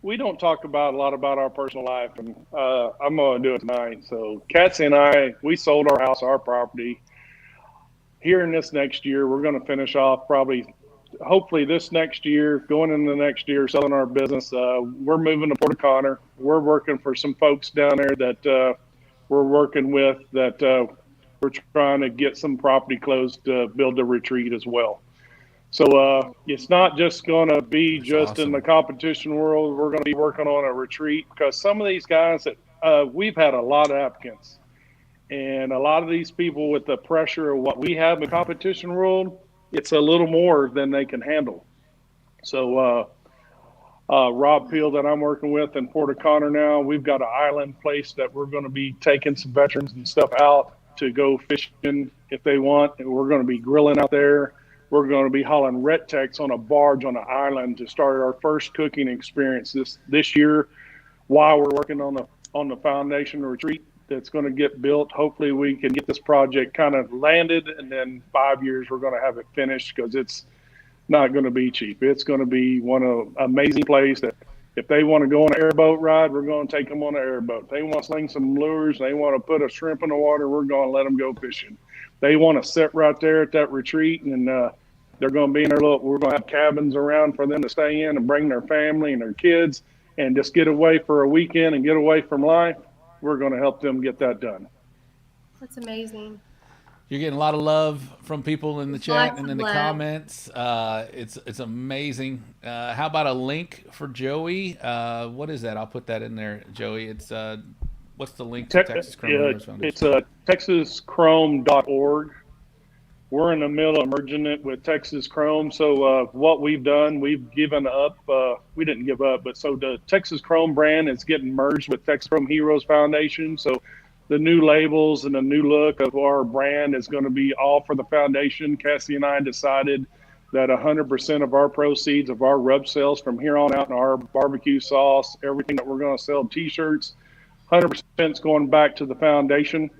we don't talk about a lot about our personal life, and I'm going to do it tonight. So Cassie and I, we sold our house, our property. Here in this next year, we're going to finish off hopefully this next year, going into the next year, selling our business. We're moving to Port Connor. We're working for some folks down there that we're working with that we're trying to get some property closed to build a retreat as well. So it's not just going to be just in the competition world. We're going to be working on a retreat because some of these guys that we've had a lot of applicants, and a lot of these people with the pressure of what we have in the competition world, it's a little more than they can handle. So Rob Peel that I'm working with in Port Connor now, we've got an island place that we're going to be taking some veterans and stuff out to go fishing if they want, and we're going to be grilling out there. We're going to be hauling Ret-Tex on a barge on an island to start our first cooking experience this year while we're working on the foundation retreat that's going to get built. Hopefully we can get this project kind of landed, and then 5 years we're going to have it finished because it's not going to be cheap. It's going to be one of amazing place that if they want to go on an airboat ride, we're going to take them on an airboat. If they want to sling some lures, they want to put a shrimp in the water, we're going to let them go fishing. They want to sit right there at that retreat, and they're going to be in their we're going to have cabins around for them to stay in and bring their family and their kids and just get away for a weekend and get away from life. We're going to help them get that done. That's amazing. You're getting a lot of love from people in the chat and in the comments. It's amazing. How about a link for Joey? What is that? I'll put that in there, Joey. It's what's the link to Texas Chrome Heroes Foundation? It's texaschrome.org. We're in the middle of merging it with Texas Chrome. So what we've done, we've given up. We didn't give up, but so the Texas Chrome brand is getting merged with Texas Chrome Heroes Foundation. So the new labels and the new look of our brand is going to be all for the foundation. Cassie and I decided that 100% of our proceeds of our rub sales from here on out, and our barbecue sauce, everything that we're going to sell, T-shirts, 100% is going back to the foundation.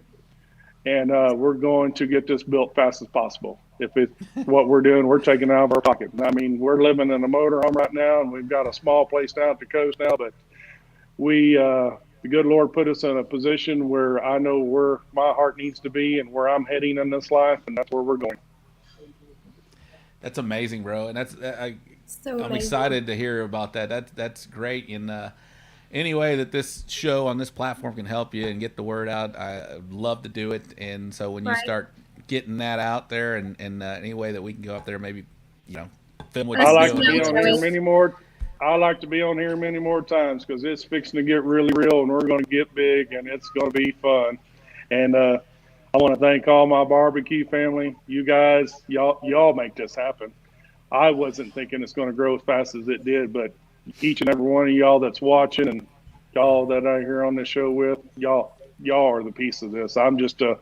And we're going to get this built fast as possible. If it's what we're doing, we're taking it out of our pocket. I mean, we're living in a motorhome right now, and we've got a small place down at the coast now, but the good Lord put us in a position where I know where my heart needs to be and where I'm heading in this life, and that's where we're going. That's amazing, bro. And I'm excited to hear about that. That's great. And any way that this show on this platform can help you and get the word out, I'd love to do it. And so when you start getting that out there and any way that we can go up there, maybe, film what I like you're to doing. be on here many more. I like to be on here many more times because it's fixing to get really real, and we're going to get big, and it's going to be fun. And I want to thank all my barbecue family. You guys, y'all make this happen. I wasn't thinking it's going to grow as fast as it did, but each and every one of y'all that's watching and y'all that I hear on this show with, y'all are the piece of this. I'm just a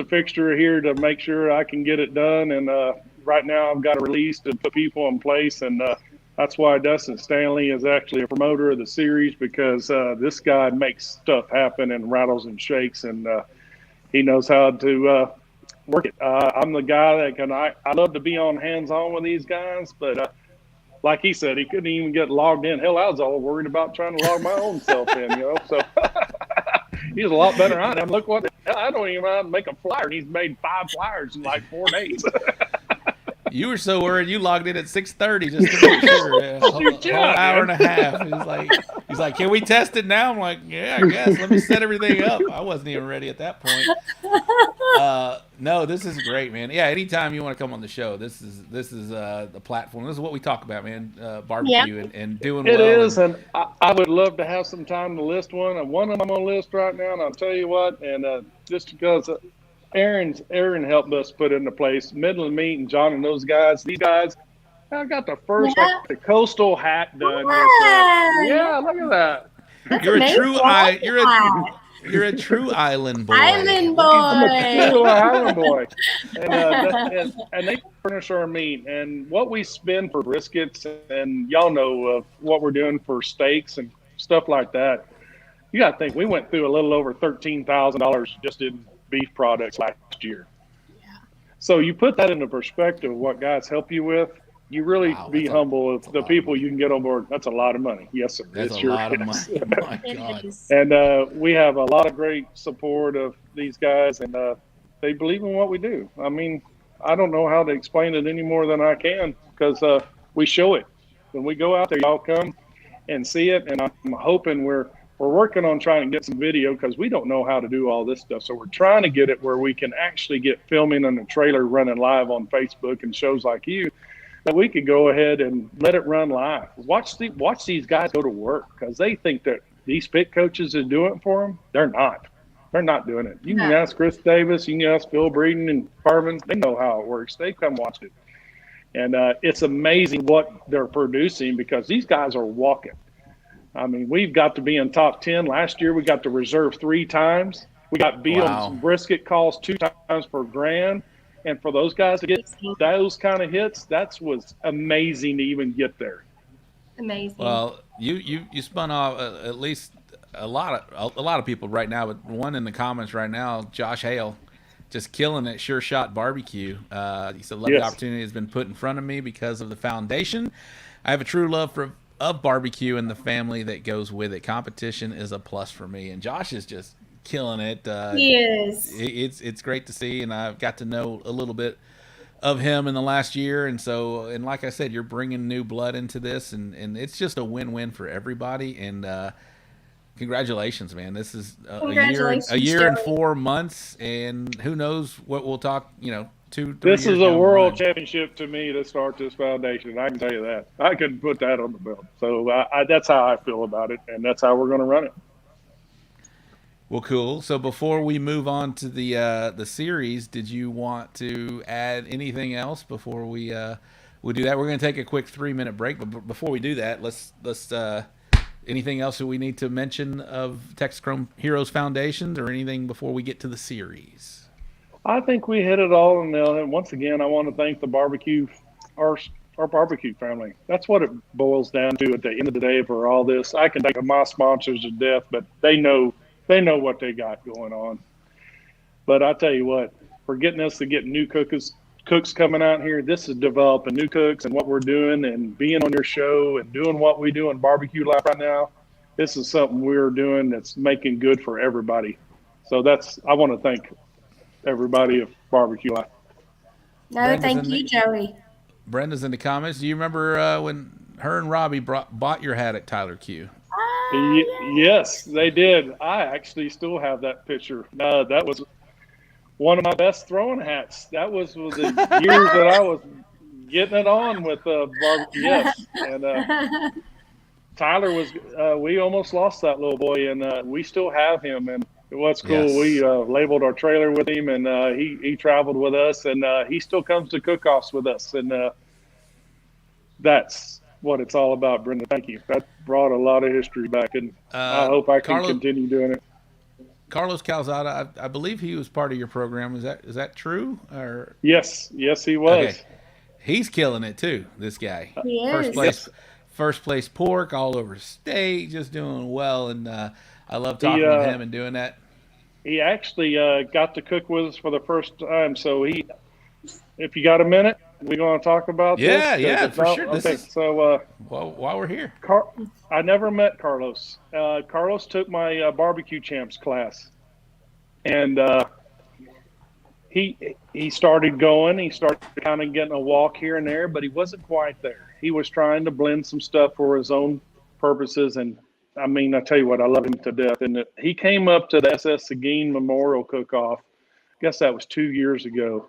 fixture here to make sure I can get it done. And right now I've got a release to put people in place, and that's why Dustin Standley is actually a promoter of the series, because this guy makes stuff happen and rattles and shakes, and he knows how to work it. I'm the guy that I love to be on hands-on with these guys, but like he said, he couldn't even get logged in. Hell, I was all worried about trying to log my own self in, So he's a lot better than I am. Look what I don't even know how to make a flyer, and he's made 5 flyers in like 4 days. You were so worried you logged in at 6:30 just to make sure. A whole hour and a half. He's like, can we test it now? I'm like, yeah, I guess. Let me set everything up. I wasn't even ready at that point. No, this is great, man. Yeah, anytime you want to come on the show, this is the platform. This is what we talk about, man. Barbecue and doing well. It is, and I would love to have some time to list one. And one of them I'm on the list right now, and I'll tell you what, and just because Aaron helped us put into place, Midland Meat and John and those guys. These guys, I got the first the coastal hat done. Yeah, look at that. That's you're amazing. You're a true island boy. Island boy. I'm a true island boy. And they furnish our meat. And what we spend for briskets, and y'all know what we're doing for steaks and stuff like that. You got to think, we went through a little over $13,000 just in beef products last year. Yeah. So you put that into perspective, what guys help you with. You really Wow, be humble of the lot of people money. you can get on board. That's a lot of money. Yes, sir. That's It's a your lot of yes. money. My It God. is. And we have a lot of great support of these guys, and they believe in what we do. I mean, I don't know how to explain it any more than I can because we show it. When we go out there, y'all come and see it, and I'm hoping we're working on trying to get some video because we don't know how to do all this stuff. So we're trying to get it where we can actually get filming on the trailer running live on Facebook and shows like you that we could go ahead and let it run live. Watch these guys go to work because they think that these pit coaches are doing it for them. They're not. They're not doing it. You can No. ask Chris Davis, you can ask Phil Breeden and Corbin. They know how it works. They come watch it. And it's amazing what they're producing because these guys are walking. I mean, we've got to be in top 10. Last year, we got to reserve 3 times. We got beat on some brisket calls 2 times per grand. And for those guys to get those kind of hits, that was amazing to even get there. Amazing. Well, you spun off at least a lot of people right now. But one in the comments right now, Josh Hale, just killing it. Sure Shot Barbecue. He said, "Love the opportunity has been put in front of me because of the foundation. I have a true love of barbecue and the family that goes with it. Competition is a plus for me." And Josh is just killing it. He is. It's great to see, and I've got to know a little bit of him in the last year, and like I said, you're bringing new blood into this, and it's just a win-win for everybody. And congratulations, man! This is a year and 4 months, and who knows what we'll talk. 2-3 This years is a down the world line. championship to me to start this foundation. I can tell you that. I can put that on the belt. So that's how I feel about it, and that's how we're going to run it. Well, cool. So before we move on to the series, did you want to add anything else before we do that? We're going to take a quick 3-minute break, but before we do that, let's anything else that we need to mention of Texas Chrome Heroes Foundations or anything before we get to the series? I think we hit it all on the nail. And once again, I want to thank the barbecue, our barbecue family. That's what it boils down to at the end of the day for all this. I can think of my sponsors to death, but they know what they got going on. But I tell you what, for getting us to get new cooks coming out here, this is developing new cooks and what we're doing and being on your show and doing what we do in barbecue life right now. This is something we're doing that's making good for everybody. So I want to thank everybody of barbecue life. No, thank you, Joey. Brenda's in the comments. Do you remember when her and Robbie bought your hat at Tyler Q? Yes, they did. I actually still have that picture. That was one of my best throwing hats. That was the years that I was getting it on with barbecue. Yes, and Tyler was. We almost lost that little boy, and we still have him. And what's cool, Yes. we labeled our trailer with him, and he traveled with us, and he still comes to cook-offs with us, and that's what it's all about, Brenda. Thank you. That brought a lot of history back, and I hope I can continue doing it. Carlos Calzada, I believe he was part of your program. Is that true? Or Yes, he was. okay. He's killing it too. This guy, He is. first place pork all over state, just doing well. And I love talking to him and doing that. He actually got to cook with us for the first time. So if you got a minute, we're going to talk about this. Yeah, for sure. Okay, so while we're here, I never met Carlos. Carlos took my barbecue champs class, and he started going. He started kind of getting a walk here and there, but he wasn't quite there. He was trying to blend some stuff for his own purposes, and I mean, I tell you what, I love him to death. And he came up to the SS Seguin Memorial Cook-Off. I guess that was 2 years ago.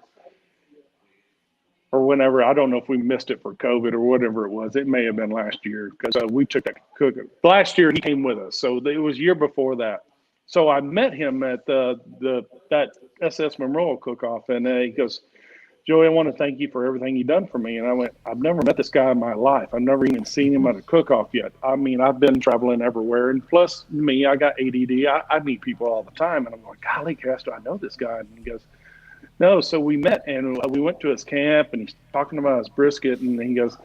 Or whenever, I don't know if we missed it for COVID or whatever it was. It may have been last year because we took that cook. Last year he came with us, so it was year before that. So I met him at that SS Memorial Cook-Off, and he goes, "Joey, I want to thank you for everything you've done for me." And I went, "I've never met this guy in my life. I've never even seen him at a cook-off yet. I mean, I've been traveling everywhere, and plus me, I got ADD. I meet people all the time, and I'm like, golly, gosh, do I know this guy?" And he goes, "No." So we met, and we went to his camp, and he's talking about his brisket, and he goes,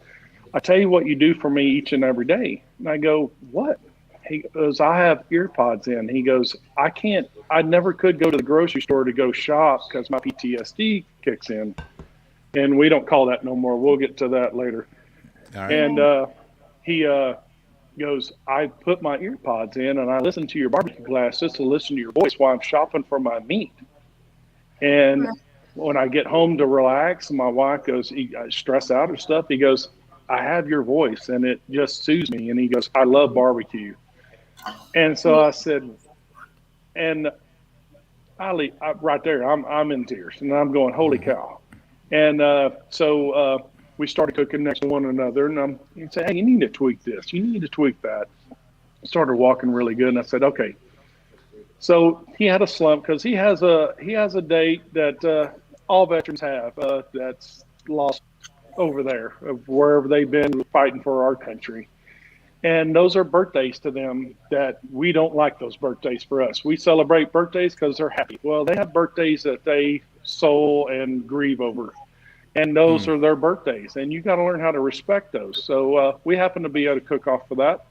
"I tell you what you do for me each and every day." And I go, "What?" He goes, "I have ear pods in." He goes, I never could go to the grocery store to go shop because my PTSD kicks in. and we don't call that no more. We'll get to that later. All right. And he goes, I put my ear pods in and I listen to your barbecue class just to listen to your voice while I'm shopping for my meat. And when I get home to relax, my wife goes, I stress out or stuff. He goes, I have your voice and it just soothes me. And he goes, I love barbecue. And so I said, and right there, I'm in tears and I'm going, holy cow. And so we started cooking next to one another, and he'd say, hey, you need to tweak this. You need to tweak that. I started walking really good, and I said, okay. So he had a slump because he has a date that all veterans have that's lost over there, of wherever they've been fighting for our country. And those are birthdays to them that we don't like those birthdays for us. We celebrate birthdays because they're happy. Well, they have birthdays that they soul and grieve over. And those are their birthdays, and you got to learn how to respect those. So we happen to be at a cook-off for that.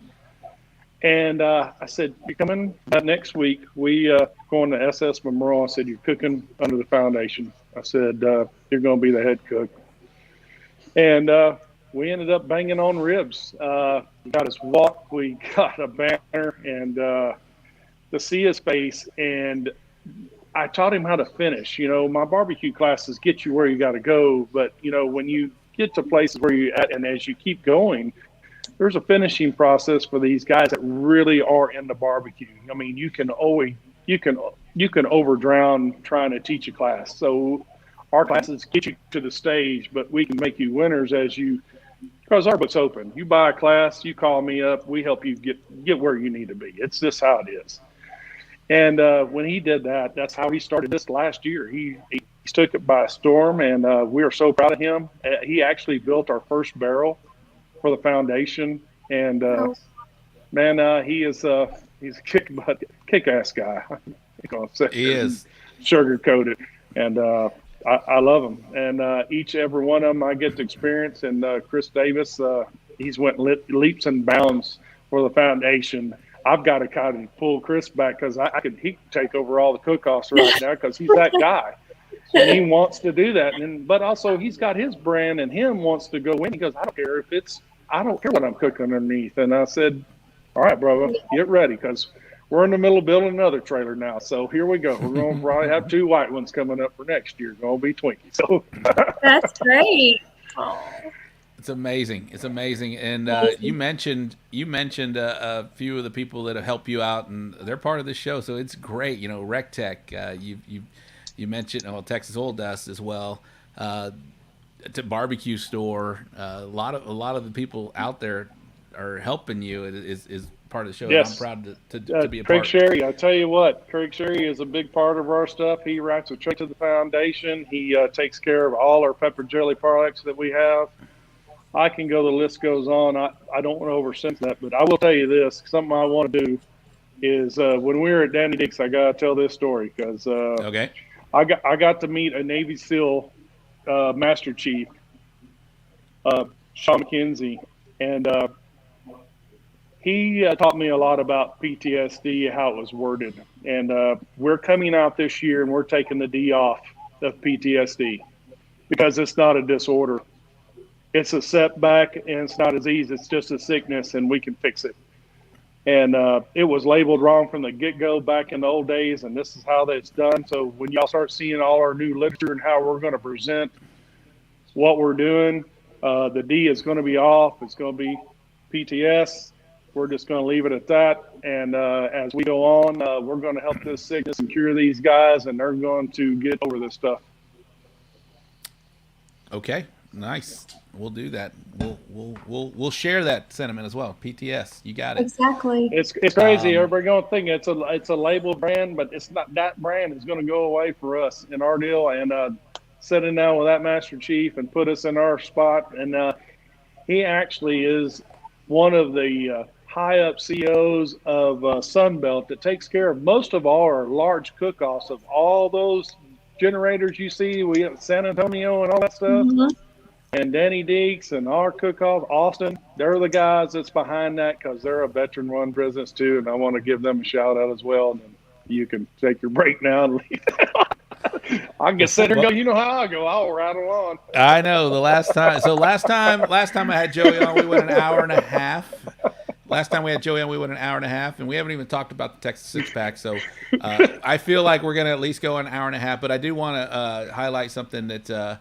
And I said, you're coming next week. We going to SS Memorial. I said, you're cooking under the foundation. I said, you're going to be the head cook. And we ended up banging on ribs. We got his wok. We got a banner and to see his face. And I taught him how to finish. You know, my barbecue classes get you where you got to go. But, you know, when you get to places where you're at and as you keep going, there's a finishing process for these guys that really are into barbecue. I mean, you can overdrown trying to teach a class. So our classes get you to the stage, but we can make you winners because our book's open. You buy a class, you call me up, we help you get where you need to be. It's just how it is. And when he did that, that's how he started this last year. He took it by storm, and we are so proud of him. He actually built our first barrel for the foundation, and he's a kick-ass guy. He is. Sugar coated, and I love him. And every one of them I get to experience. And Chris Davis, he's went leaps and bounds for the foundation. I've got to kind of pull Chris back because he can take over all the cook-offs right now because he's that guy. And he wants to do that. But also he's got his brand and him wants to go in. He goes, I don't care what I'm cooking underneath. And I said, all right, brother, get ready because we're in the middle of building another trailer now. So here we go. We're going to probably have 2 white ones coming up for next year. Going to be Twinkies. So that's great. It's amazing. It's amazing. And you mentioned a few of the people that have helped you out, and they're part of this show. So it's great. You know, RecTech. You mentioned Texas Oil Dust as well. To barbecue store. A lot of the people out there are helping you. Is part of the show. Yes. I'm proud to be a Craig part. Sherry, I tell you what, Craig Sherry is a big part of our stuff. He writes a check to the foundation. He takes care of all our pepper jelly products that we have. I can go, the list goes on. I don't want to oversense that, but I will tell you this, something I want to do is when we were at Danny Dick's, I got to tell this story because Okay. I got to meet a Navy SEAL Master Chief, Sean McKenzie, and he taught me a lot about PTSD, how it was worded. And we're coming out this year and we're taking the D off of PTSD because it's not a disorder. It's a setback and it's not as easy. It's just a sickness and we can fix it. And it was labeled wrong from the get-go back in the old days, and this is how that's done. So when y'all start seeing all our new literature and how we're going to present what we're doing, the D is going to be off. It's going to be PTS. We're just going to leave it at that. And as we go on, we're going to help this sickness and cure these guys, and they're going to get over this stuff. Okay, nice. We'll do that. We'll share that sentiment as well. PTS, you got it. Exactly. It's crazy. Everybody going to think it's a label brand, but it's not. That brand is going to go away for us in our deal. And sitting down with that Master Chief and put us in our spot. And he actually is one of the high up CEOs of Sunbelt that takes care of most of our large cook-offs of all those generators you see. We have San Antonio and all that stuff. Mm-hmm. And Danny Deeks and our cook-off, Austin, they're the guys that's behind that because they're a veteran-run business too, and I want to give them a shout-out as well. And then you can take your break now and leave. I can sit here and go, you know how I go. I'll rattle on. I know the last time. So last time I had Joey on, we went an hour and a half. Last time we had Joey on, we went an hour and a half, and we haven't even talked about the Texas Six Pack. So I feel like we're going to at least go an hour and a half. But I do want to highlight something that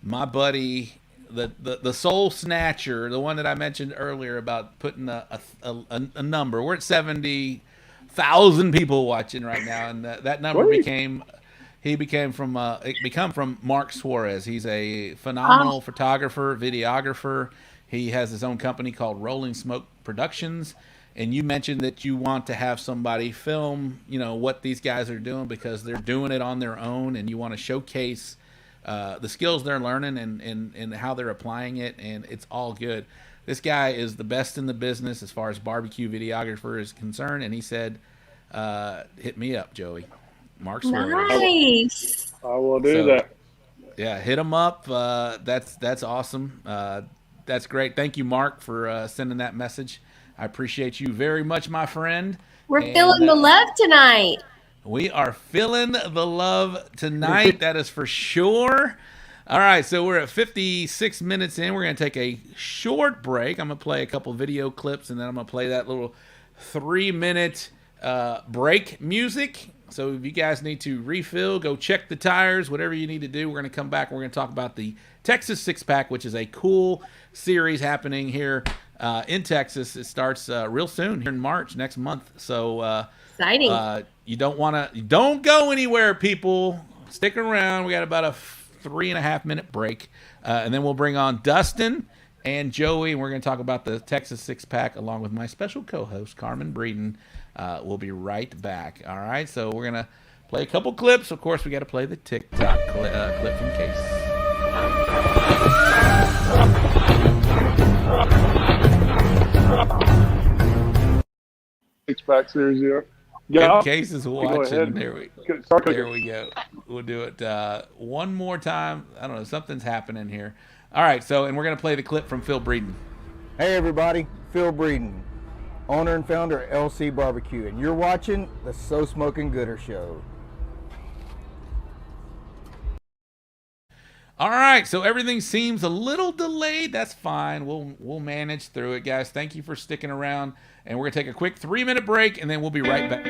my buddy, the Soul Snatcher, the one that I mentioned earlier about putting a number. We're at 70,000 people watching right now, and that number became from Mark Suarez. He's a phenomenal photographer, videographer. He has his own company called Rolling Smoke Productions. And you mentioned that you want to have somebody film, what these guys are doing because they're doing it on their own, and you want to showcase the skills they're learning and how they're applying it, and it's all good. This guy is the best in the business as far as barbecue videographer is concerned, and he said, hit me up, Joey. Mark Suarez. Nice. I will do that. Yeah, hit him up. That's awesome. That's great. Thank you, Mark, for sending that message. I appreciate you very much, my friend. We're feeling the love tonight. We are feeling the love tonight. That is for sure. All right, so we're at 56 minutes in. We're going to take a short break. I'm going to play a couple video clips, and then I'm going to play that little 3-minute break music. So if you guys need to refill, go check the tires, whatever you need to do. We're going to come back. We're going to talk about the Texas Six Pack, which is a cool series happening here in Texas. It starts real soon here in March next month. So exciting. You don't go anywhere, people. Stick around. We got about a 3.5-minute break, and then we'll bring on Dustin and Joey, and we're going to talk about the Texas Six Pack along with my special co-host Carmen Breeden. We'll be right back. All right, so we're gonna play a couple clips. Of course, we got to play the TikTok clip from Case. Six Pack series, yeah. Case is watching. There we go. We'll do it one more time. I don't know. Something's happening here. All right, so and we're gonna play the clip from Phil Breeden. Hey everybody, Phil Breeden, owner and founder of LC Barbecue, and you're watching the So Smoking Gooder Show. All right, so everything seems a little delayed. That's fine. We'll manage through it, guys. Thank you for sticking around, and we're gonna take a quick 3-minute break, and then we'll be right back.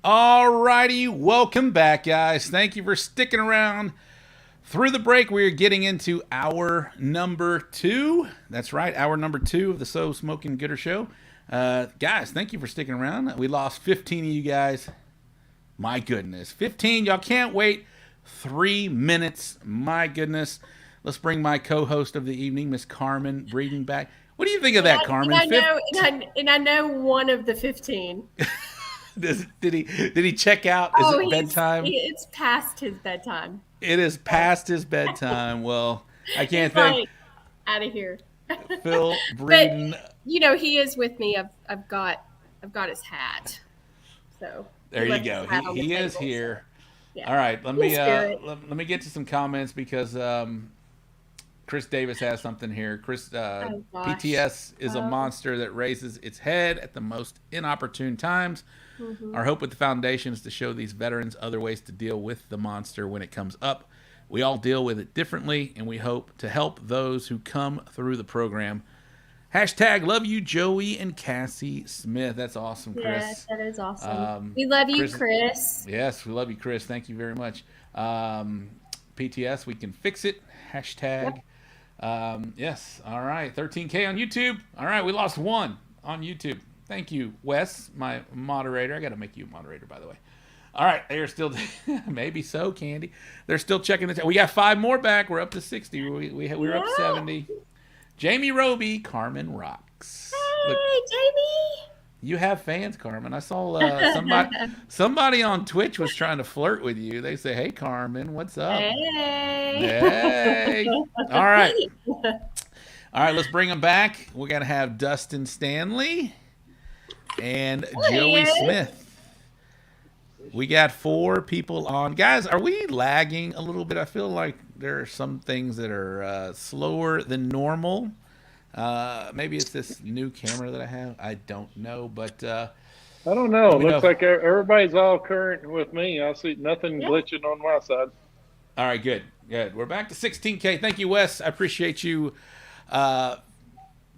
All righty, welcome back, guys. Thank you for sticking around. Through the break, we are getting into hour number 2. That's right, hour number 2 of the So Smoking Gooder Show. Guys, thank you for sticking around. We lost 15 of you guys. My goodness, 15. Y'all can't wait 3 minutes. My goodness. Let's bring my co-host of the evening, Miss Carmen Breeden, back. What do you think of that, Carmen? And I know one of the 15. Did he check out? Is it bedtime? It's past his bedtime. It is past his bedtime. Well, I can't think. Out of here. Phil Breeden. But, he is with me. I've got his hat. So there you go. He is here. Yeah. All right. Let me get to some comments because Chris Davis has something here. PTS is a monster that raises its head at the most inopportune times. Mm-hmm. Our hope with the foundation is to show these veterans other ways to deal with the monster when it comes up. We all deal with it differently, and we hope to help those who come through the program. Hashtag love you, Joey and Cassie Smith. That's awesome, Chris. Yes, that is awesome. We love you, Chris. Yes, we love you, Chris. Thank you very much. PTS, we can fix it. Hashtag. Yep. Yes. All right. 13K on YouTube. All right. We lost 1 on YouTube. Thank you, Wes, my moderator. I got to make you a moderator, by the way. All right. They're still, maybe so, Candy. They're still checking the We got 5 more back. We're up to 60. We're up 70. Jamie Roby, Carmen rocks. Hey, look, Jamie. You have fans, Carmen. I saw somebody on Twitch was trying to flirt with you. They say, "Hey, Carmen, what's up?" Hey. All right. Let's bring them back. We're gonna have Dustin Standley and Joey Smith. We got 4 people on. Guys, are we lagging a little bit? I feel like there are some things that are slower than normal. Maybe it's this new camera that I have. I don't know, but I don't know. Looks like everybody's all current with me. I see nothing glitching on my side. All right, good. We're back to 16K. Thank you, Wes. I appreciate you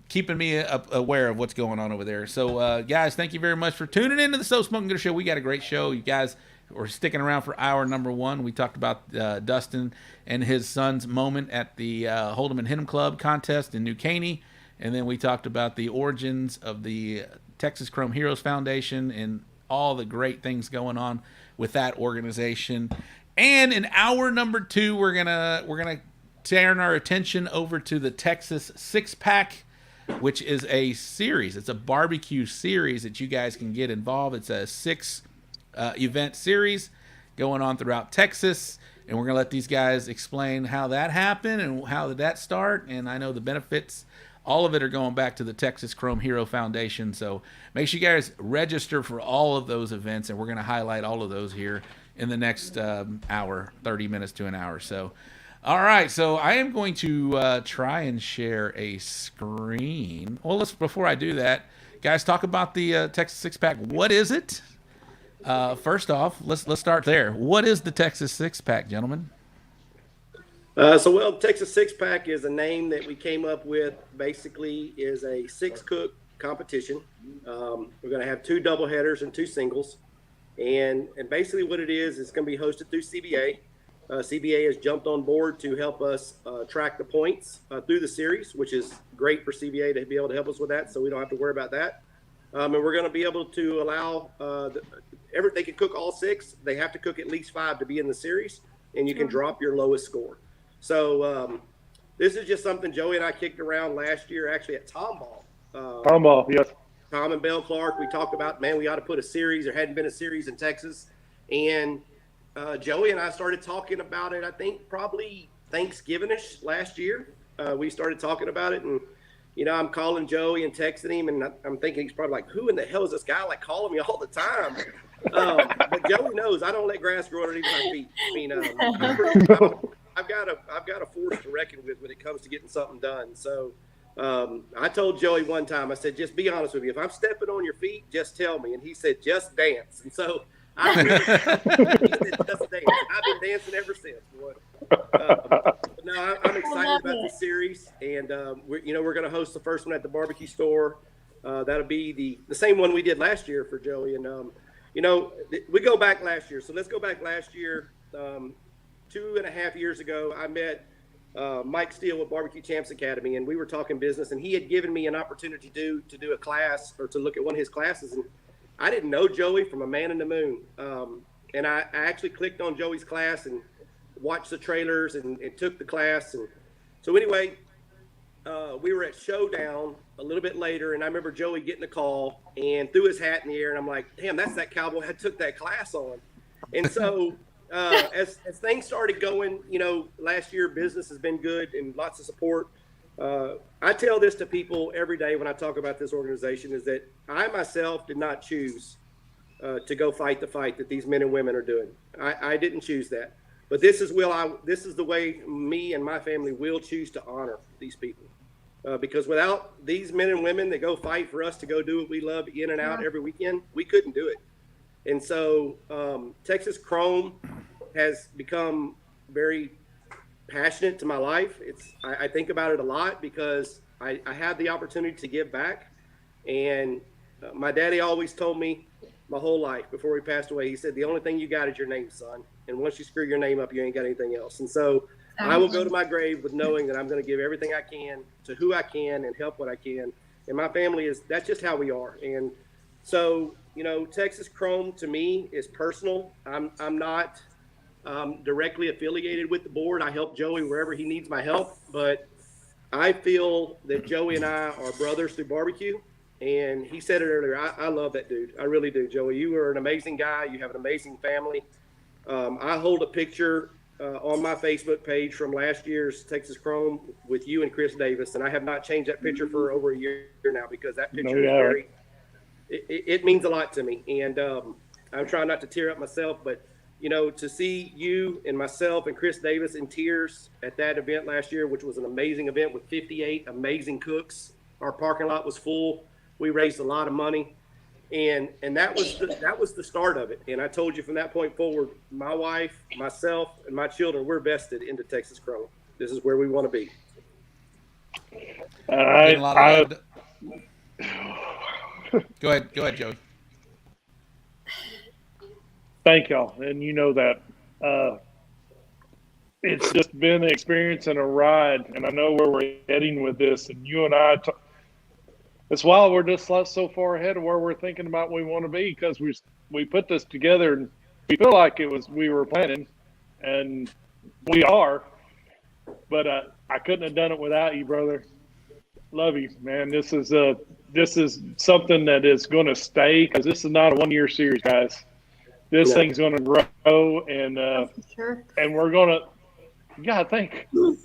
keeping me aware of what's going on over there. So, guys, thank you very much for tuning into the So Smoking Gooder Show. We got a great show. You guys were sticking around for hour number 1. We talked about Dustin and his son's moment at the Hold'em and Hit'em Club contest in New Caney. And then we talked about the origins of the Texas Chrome Heroes Foundation and all the great things going on with that organization. And in hour number 2, we're gonna turn our attention over to the Texas 6-Pack, which is a series. It's a barbecue series that you guys can get involved. It's a 6 event series going on throughout Texas. And we're going to let these guys explain how that happened and how did that start. And I know the benefits, all of it are going back to the Texas Chrome Hero Foundation. So make sure you guys register for all of those events. And we're going to highlight all of those here in the next hour, 30 minutes to an hour. So, all right. So I am going to try and share a screen. Well, before I do that, guys, talk about the Texas 6-Pack. What is it? First off, let's start there. What is the Texas 6-Pack, gentlemen? Texas 6-Pack is a name that we came up with. Basically, is a 6-cook competition. We're going to have 2 doubleheaders and 2 singles, and basically what it is, it's going to be hosted through CBA. CBA has jumped on board to help us track the points through the series, which is great for CBA to be able to help us with that, so we don't have to worry about that. And we're going to be able to allow they can cook all 6. They have to cook at least 5 to be in the series, and you can drop your lowest score. So this is just something Joey and I kicked around last year, actually at Tomball. Tomball, yes. Tom and Bell Clark, we talked about, man, we ought to put a series. There hadn't been a series in Texas. And Joey and I started talking about it, I think probably Thanksgiving-ish last year. We started talking about it, and I'm calling Joey and texting him, and I'm thinking he's probably like, who in the hell is this guy, like, calling me all the time? But Joey knows I don't let grass grow underneath my feet. I mean, I've got a force to reckon with when it comes to getting something done. So I told Joey one time, I said, just be honest with me. If I'm stepping on your feet, just tell me. And he said, just dance. And so he said, just dance. I've been dancing ever since. No, I'm excited about this series, and we're going to host the first one at the barbecue store. That'll be the same one we did last year for Joey, and we go back last year. So let's go back last year. 2.5 years ago, I met Mike Steele with Barbecue Champs Academy, and we were talking business, and he had given me an opportunity to do a class or to look at one of his classes. And I didn't know Joey from a man in the moon. And I actually clicked on Joey's class and watched the trailers and took the class. And so anyway, we were at Showdown a little bit later, and I remember Joey getting a call and threw his hat in the air, and I'm like, damn, that's that cowboy I took that class on. And so as things started going, last year business has been good and lots of support. I tell this to people every day when I talk about this organization is that I myself did not choose to go fight the fight that these men and women are doing. I didn't choose that. But this is the way me and my family will choose to honor these people. Because without these men and women that go fight for us to go do what we love in and out every weekend, we couldn't do it. And so Texas Chrome has become very passionate to my life. I think about it a lot because I have the opportunity to give back. And my daddy always told me my whole life before he passed away, he said, the only thing you got is your name, son. And once you screw your name up, you ain't got anything else. And so I will go to my grave with knowing that I'm going to give everything I can to who I can and help what I can. And my family that's just how we are. And so, Texas Chrome to me is personal. I'm not directly affiliated with the board. I help Joey wherever he needs my help, but I feel that Joey and I are brothers through barbecue. And he said it earlier. I love that dude. I really do, Joey. You are an amazing guy. You have an amazing family. I hold a picture on my Facebook page from last year's Texas Chrome with you and Chris Davis, and I have not changed that picture for over a year now because that picture is it means a lot to me. And I'm trying not to tear up myself, but to see you and myself and Chris Davis in tears at that event last year, which was an amazing event with 58 amazing cooks. Our parking lot was full. We raised a lot of money, and that was the start of it. And I told you from that point forward, my wife, myself, and my children, we're vested into Texas Chrome. This is where we want to be. Go ahead, Joey. Thank y'all, and you know that it's just been an experience and a ride, and I know where we're heading with this. And you and I, it's why we're just so far ahead of where we're thinking about we want to be, because we put this together and we feel like we were planning, and we are. But I couldn't have done it without you, brother. Love you, man. This is something that is going to stay, because this is not a one-year series, guys. This thing's going to grow, and and we're going to. You got to think. We're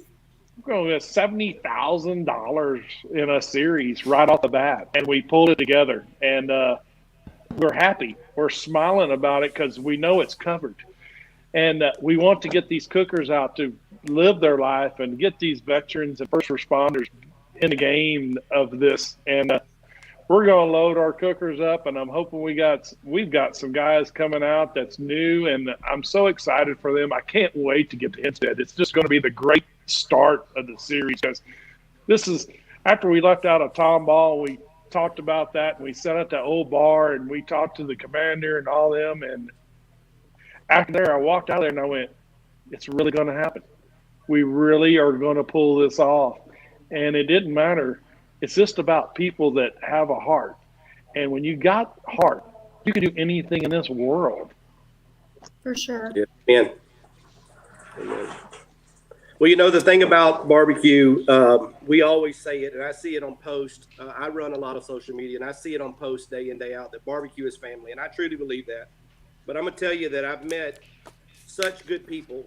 going to get $70,000 in a series right off the bat, and we pulled it together, and we're happy. We're smiling about it because we know it's covered, and we want to get these cookers out to live their life and get these veterans and first responders in the game of this. And we're going to load our cookers up, and I'm hoping we've got some guys coming out that's new, and I'm so excited for them. I can't wait to get to Hempstead. It's just going to be the great start of the series, because this is after we left out of Tomball. We talked about that, and we sat at the old bar, and we talked to the commander and all them. And after there, I walked out there and I went, it's really going to happen. We really are going to pull this off. And it didn't matter. It's just about people that have a heart. And when you got heart, you can do anything in this world. For sure. Yeah, Amen. Well, the thing about barbecue, we always say it, and I see it on post. I run a lot of social media, and I see it on post day in, day out, that barbecue is family. And I truly believe that. But I'm going to tell you that I've met such good people.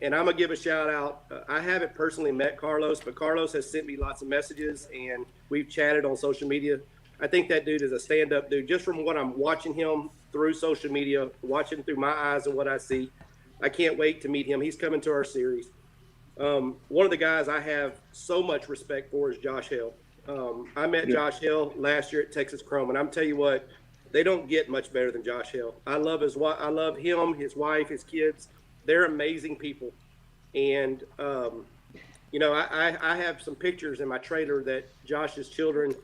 And I'm going to give a shout out. I haven't personally met Carlos, but Carlos has sent me lots of messages, and we've chatted on social media. I think that dude is a stand-up dude. Just from what I'm watching him through social media, watching through my eyes and what I see, I can't wait to meet him. He's coming to our series. One of the guys I have so much respect for is Josh Hill. I met Josh Hill last year at Texas Chrome, and I'm telling you what, they don't get much better than Josh Hill. I love him, his wife, his kids. They're amazing people. And, I have some pictures in my trailer that Josh's children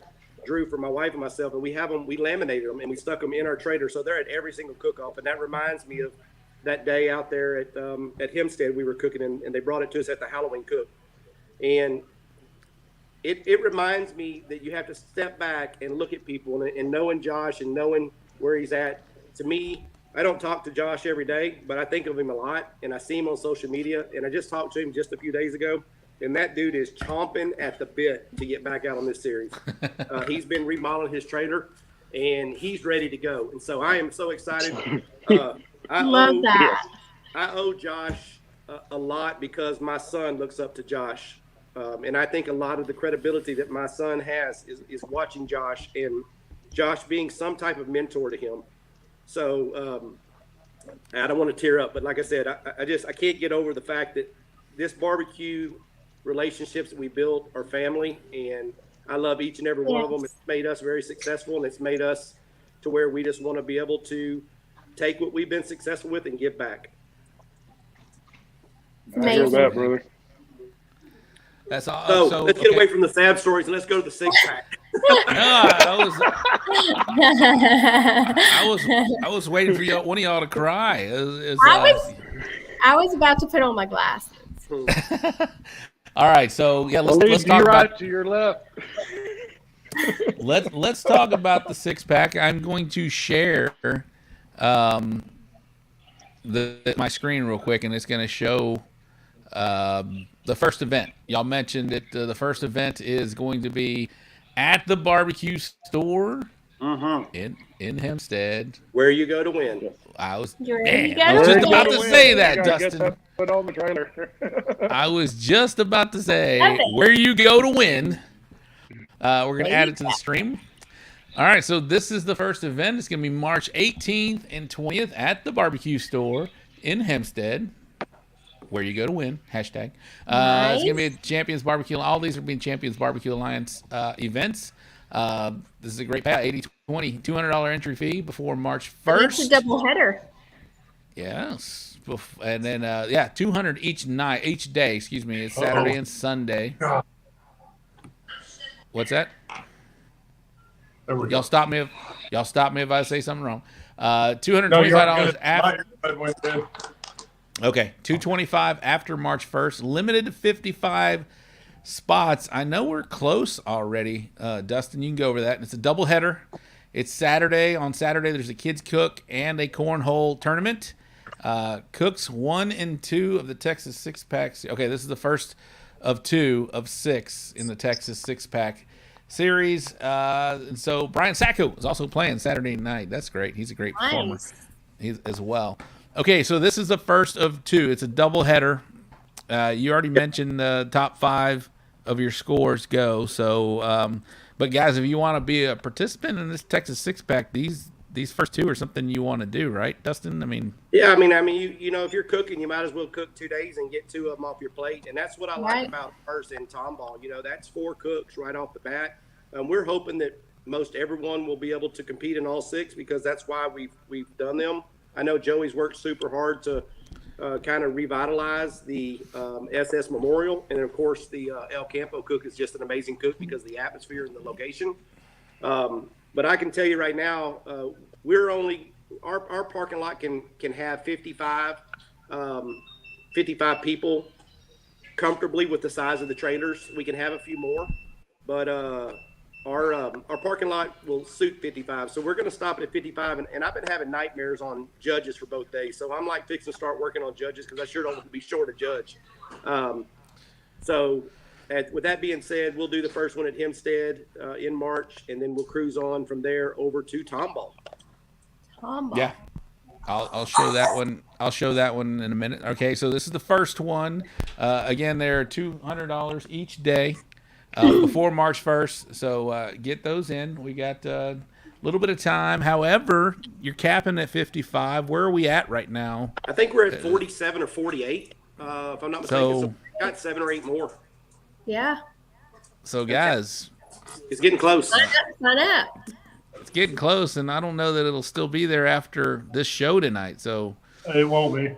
Drew for my wife and myself, and we laminated them and we stuck them in our trailer, so they're at every single cook-off. And that reminds me of that day out there at Hempstead we were cooking, and they brought it to us at the Halloween cook. And it reminds me that you have to step back and look at people, and knowing Josh and knowing where he's at. To me, I don't talk to Josh every day, but I think of him a lot, and I see him on social media, and I just talked to him just a few days ago, and that dude is chomping at the bit to get back out on this series. He's been remodeling his trailer, and he's ready to go. And so I am so excited. I owe Josh a lot because my son looks up to Josh. And I think a lot of the credibility that my son has is watching Josh, and Josh being some type of mentor to him. So I don't want to tear up, but like I said, I can't get over the fact that this barbecue relationships that we built are family, and I love each and every one of them. It's made us very successful, and it's made us to where we just want to be able to take what we've been successful with and give back. I hear that, brother. That's all. So let's get away from the sad stories and let's go to the six pack. I was waiting for one of y'all to cry. I was about to put on my glasses. All right, so yeah, let's talk about to your left. Let's talk about the six pack. I'm going to share my screen real quick, and it's going to show the first event. Y'all mentioned that the first event is going to be at the barbecue store in Hempstead. Where you go to win. I was just about to say that, Dustin. Put on the trailer. I was just about to say where you go to win. We're going to add it to the stream. All right, so this is the first event. It's going to be March 18th and 20th at the barbecue store in Hempstead. Where you go to win, hashtag. Nice. It's going to be a Champions Barbecue. All these are being Champions Barbecue Alliance events. This is a great payout, 80-20, $200 entry fee before March 1st. It's a double header. Yes. And then, $200 each day, excuse me. It's Saturday and Sunday. What's that? Y'all stop me if I say something wrong. $225 after. Okay, $225 after March 1st. Limited to 55 spots. I know we're close already. Dustin, you can go over that. It's a doubleheader. It's Saturday. On Saturday, there's a kids cook and a cornhole tournament. Cooks 1 and 2 of the Texas six packs. Okay, this is the first of 2 of 6 in the Texas six pack series. And so Brian Sacco is also playing Saturday night. That's great. He's a great performer as well. Okay, so this is the first of 2. It's a doubleheader. You already mentioned the top 5 of your scores go. So, but guys, if you want to be a participant in this Texas six pack, these first 2 are something you want to do, right, Dustin? I mean, yeah, I mean, you know, if you're cooking, you might as well cook 2 days and get 2 of them off your plate, and that's what I like about first and Tomball. You know, that's 4 cooks right off the bat. We're hoping that most everyone will be able to compete in all 6 because that's why we've done them. I know Joey's worked super hard to kind of revitalize the SS Memorial. And, of course, the El Campo cook is just an amazing cook because of the atmosphere and the location. But I can tell you right now, our parking lot can have 55 people comfortably with the size of the trailers. We can have a few more. But our parking lot will suit 55, so we're going to stop it at 55. And I've been having nightmares on judges for both days, so I'm like fixing to start working on judges because I sure don't want to be short a judge. With that being said, we'll do the first one at Hempstead in March, and then we'll cruise on from there over to Tomball. Yeah, I'll show that one. I'll show that one in a minute. Okay, so this is the first one. Again, they're $200 each day. Before March 1st, so get those in. We got a little bit of time. However, you're capping at 55. Where are we at right now? I think we're at 47 or 48, if I'm not mistaken. So we got 7 or 8 more. Yeah. So, guys. It's getting close. Sign up. It's getting close, and I don't know that it'll still be there after this show tonight. So it won't be.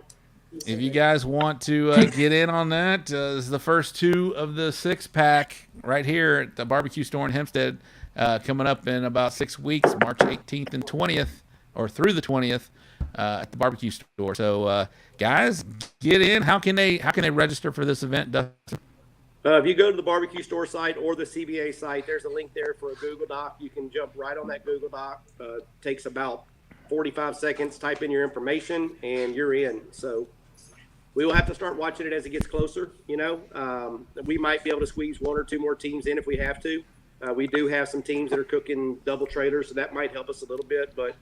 If you guys want to get in on that, this is the first 2 of the 6 pack right here at the barbecue store in Hempstead. coming up in about 6 weeks, March 18th and 20th, or through the 20th, at the barbecue store. So, guys, get in. How can they register for this event, Dustin? If you go to the barbecue store site or the CBA site, there's a link there for a Google Doc. You can jump right on that Google Doc. Takes about 45 seconds. Type in your information, and you're in. So we will have to start watching it as it gets closer. We might be able to squeeze 1 or 2 more teams in if we have to. We do have some teams that are cooking double trailers, so that might help us a little bit. But,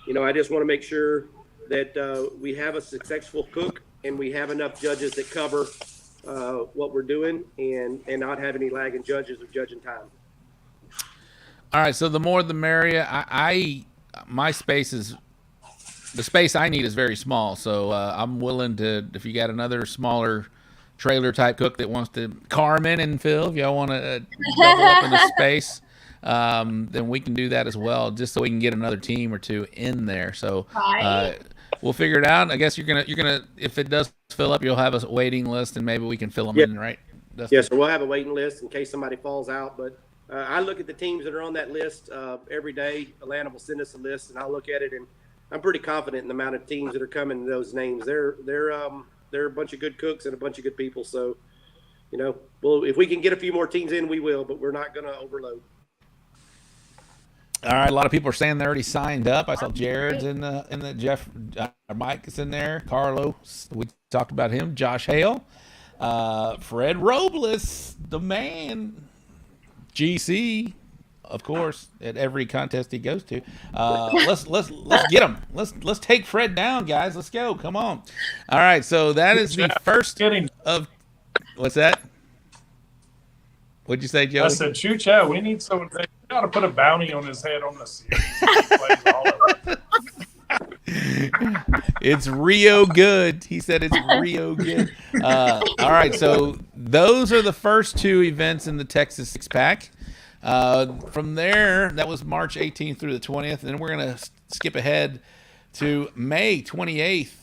I just want to make sure that we have a successful cook and we have enough judges that cover what we're doing and not have any lagging judges or judging time. All right, so the more the merrier. My space is the space I need is very small, so I'm willing to, if you got another smaller trailer type cook that wants to, Carmen and Phil, if y'all want to double up in the space, then we can do that as well, just so we can get another team or 2 in there. So we'll figure it out. I guess you're gonna if it does fill up, you'll have a waiting list, and maybe we can fill them in, right? Yes, so we'll have a waiting list in case somebody falls out. But I look at the teams that are on that list every day. Atlanta will send us a list, and I'll look at it, and I'm pretty confident in the amount of teams that are coming in those names. They're a bunch of good cooks and a bunch of good people. So, well, if we can get a few more teams in, we will, but we're not going to overload. All right, a lot of people are saying they're already signed up. I saw Jared's in the Jeff, Mike is in there. Carlos, we talked about him. Josh Hale, Fred Robles, the man. GC, of course, at every contest he goes to. Let's get him. Let's take Fred down, guys. Let's go. Come on. All right, so that is the first of. What's that? What'd you say, Joey? I said, shoot, yeah, we need someone. They got to put a bounty on his head on the series. It's Rio good. He said it's Rio good. All right, so those are the first 2 events in the Texas six-pack. From there, that was March 18th through the 20th, and then we're going to skip ahead to May 28th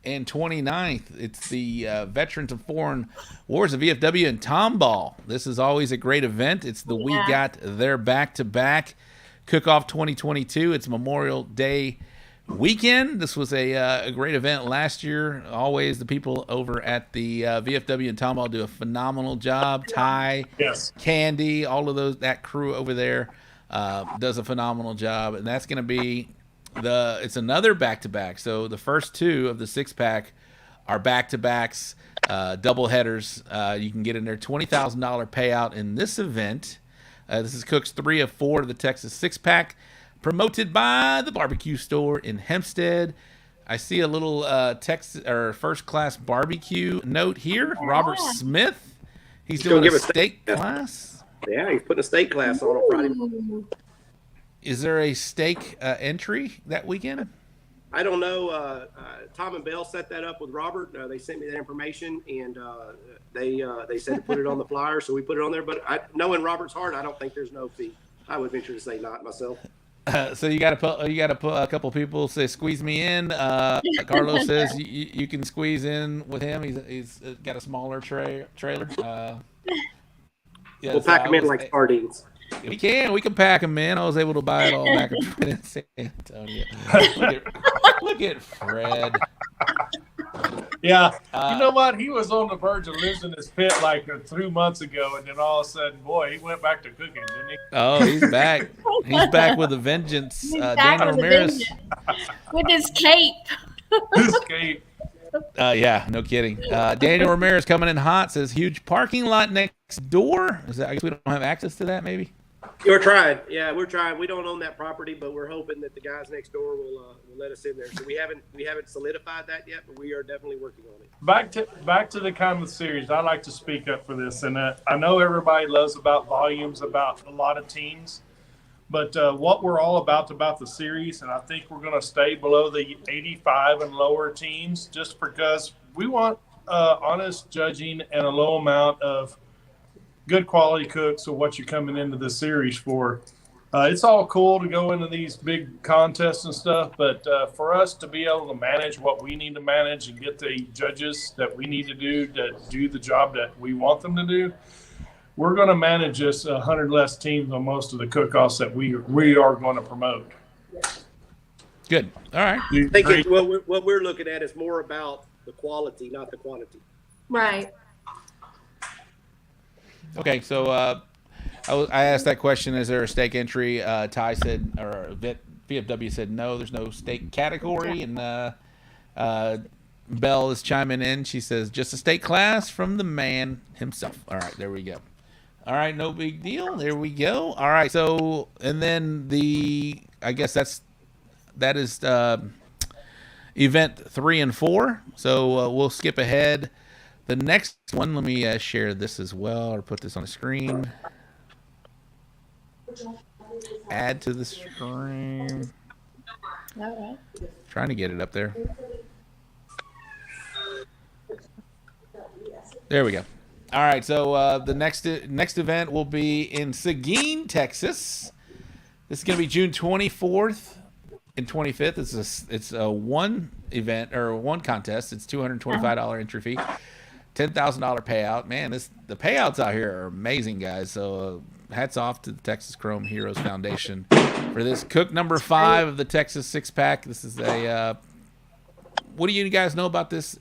and 29th. It's the Veterans of Foreign Wars of VFW and Tomball. This is always a great event. It's the We Got Their Back-to-Back Cook-Off 2022. It's Memorial Day weekend. This was a great event last year. Always the people over at the VFW and Tomball do a phenomenal job. Ty, Candy, all of that crew over there does a phenomenal job, and that's going to be it's another back-to-back. So the first 2 of the six-pack are back-to-backs, double headers. You can get in there $20,000 payout in this event. This is Cook's 3 of 4 of the Texas six-pack, promoted by the barbecue store in Hempstead. I see a little Texas or First Class Barbecue note here. Robert Smith, he's doing a steak class. Yeah, he's putting a steak class on Friday. Is there a steak entry that weekend? I don't know. Tom and Bell set that up with Robert. They sent me that information, and they said to put it on the flyer, so we put it on there. But knowing Robert's heart, I don't think there's no fee. I would venture to say not myself. So you got to put a couple people say squeeze me in. Carlos says you can squeeze in with him. He's got a smaller trailer. We'll pack him in like sardines. We can pack them in. I was able to buy it all back in San Antonio. Look at Fred. Yeah, you know what? He was on the verge of losing his pit like 3 months ago, and then all of a sudden, boy, he went back to cooking, didn't he? Oh, he's back. He's back with a vengeance. Daniel Ramirez. With his cape. His cape. Yeah, no kidding. Daniel Ramirez coming in hot, says huge parking lot next door. I guess we don't have access to that, maybe? We're trying. Yeah, we're trying. We don't own that property, but we're hoping that the guys next door will let us in there. So we haven't solidified that yet, but we are definitely working on it. Back to the kind of series. I like to speak up for this, and I know everybody loves about volumes, about a lot of teams, but what we're all about the series, and I think we're going to stay below the 85 and lower teams, just because we want honest judging and a low amount of good quality cooks of what you're coming into the series for. It's all cool to go into these big contests and stuff, but for us to be able to manage what we need to manage and get the judges that we need to do the job that we want them to do, we're going to manage this 100 less teams on most of the cook-offs that we are going to promote. Good. All right. I think what we're looking at is more about the quality, not the quantity. Right. Okay, so I asked that question, is there a stake entry? Ty said, or VFW said, no, there's no stake category. And Belle is chiming in. She says, just a stake class from the man himself. All right, there we go. All right, no big deal. There we go. All right, so, and then I guess that is event 3 and 4. So we'll skip ahead. The next one, let me share this as well, or put this on the screen. Add to the screen. All right. Trying to get it up there. There we go. All right, so the next event will be in Seguin, Texas. This is going to be June 24th and 25th. It's a one event or one contest. It's $225 entry fee, $10,000 payout. Man, the payouts out here are amazing, guys. So hats off to the Texas Chrome Heroes Foundation for this cook number 5 of the Texas 6-pack. This is what do you guys know about this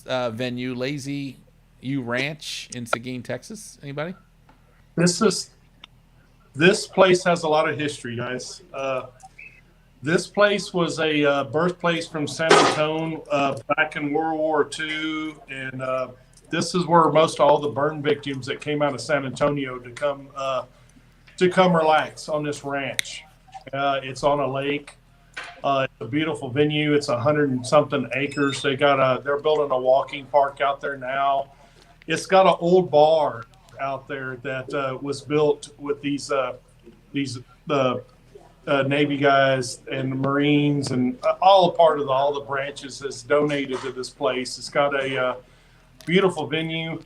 venue, Lazy U Ranch in Seguin, Texas? Anybody? This place has a lot of history, guys. This place was a birthplace from San Antonio back in World War II, and this is where most all the burn victims that came out of San Antonio to come relax on this ranch. It's on a lake. It's a beautiful venue. It's 100 and something acres. They're building a walking park out there now. It's got an old bar out there that was built with these Navy guys and the Marines, and all the branches has donated to this place. It's got a beautiful venue.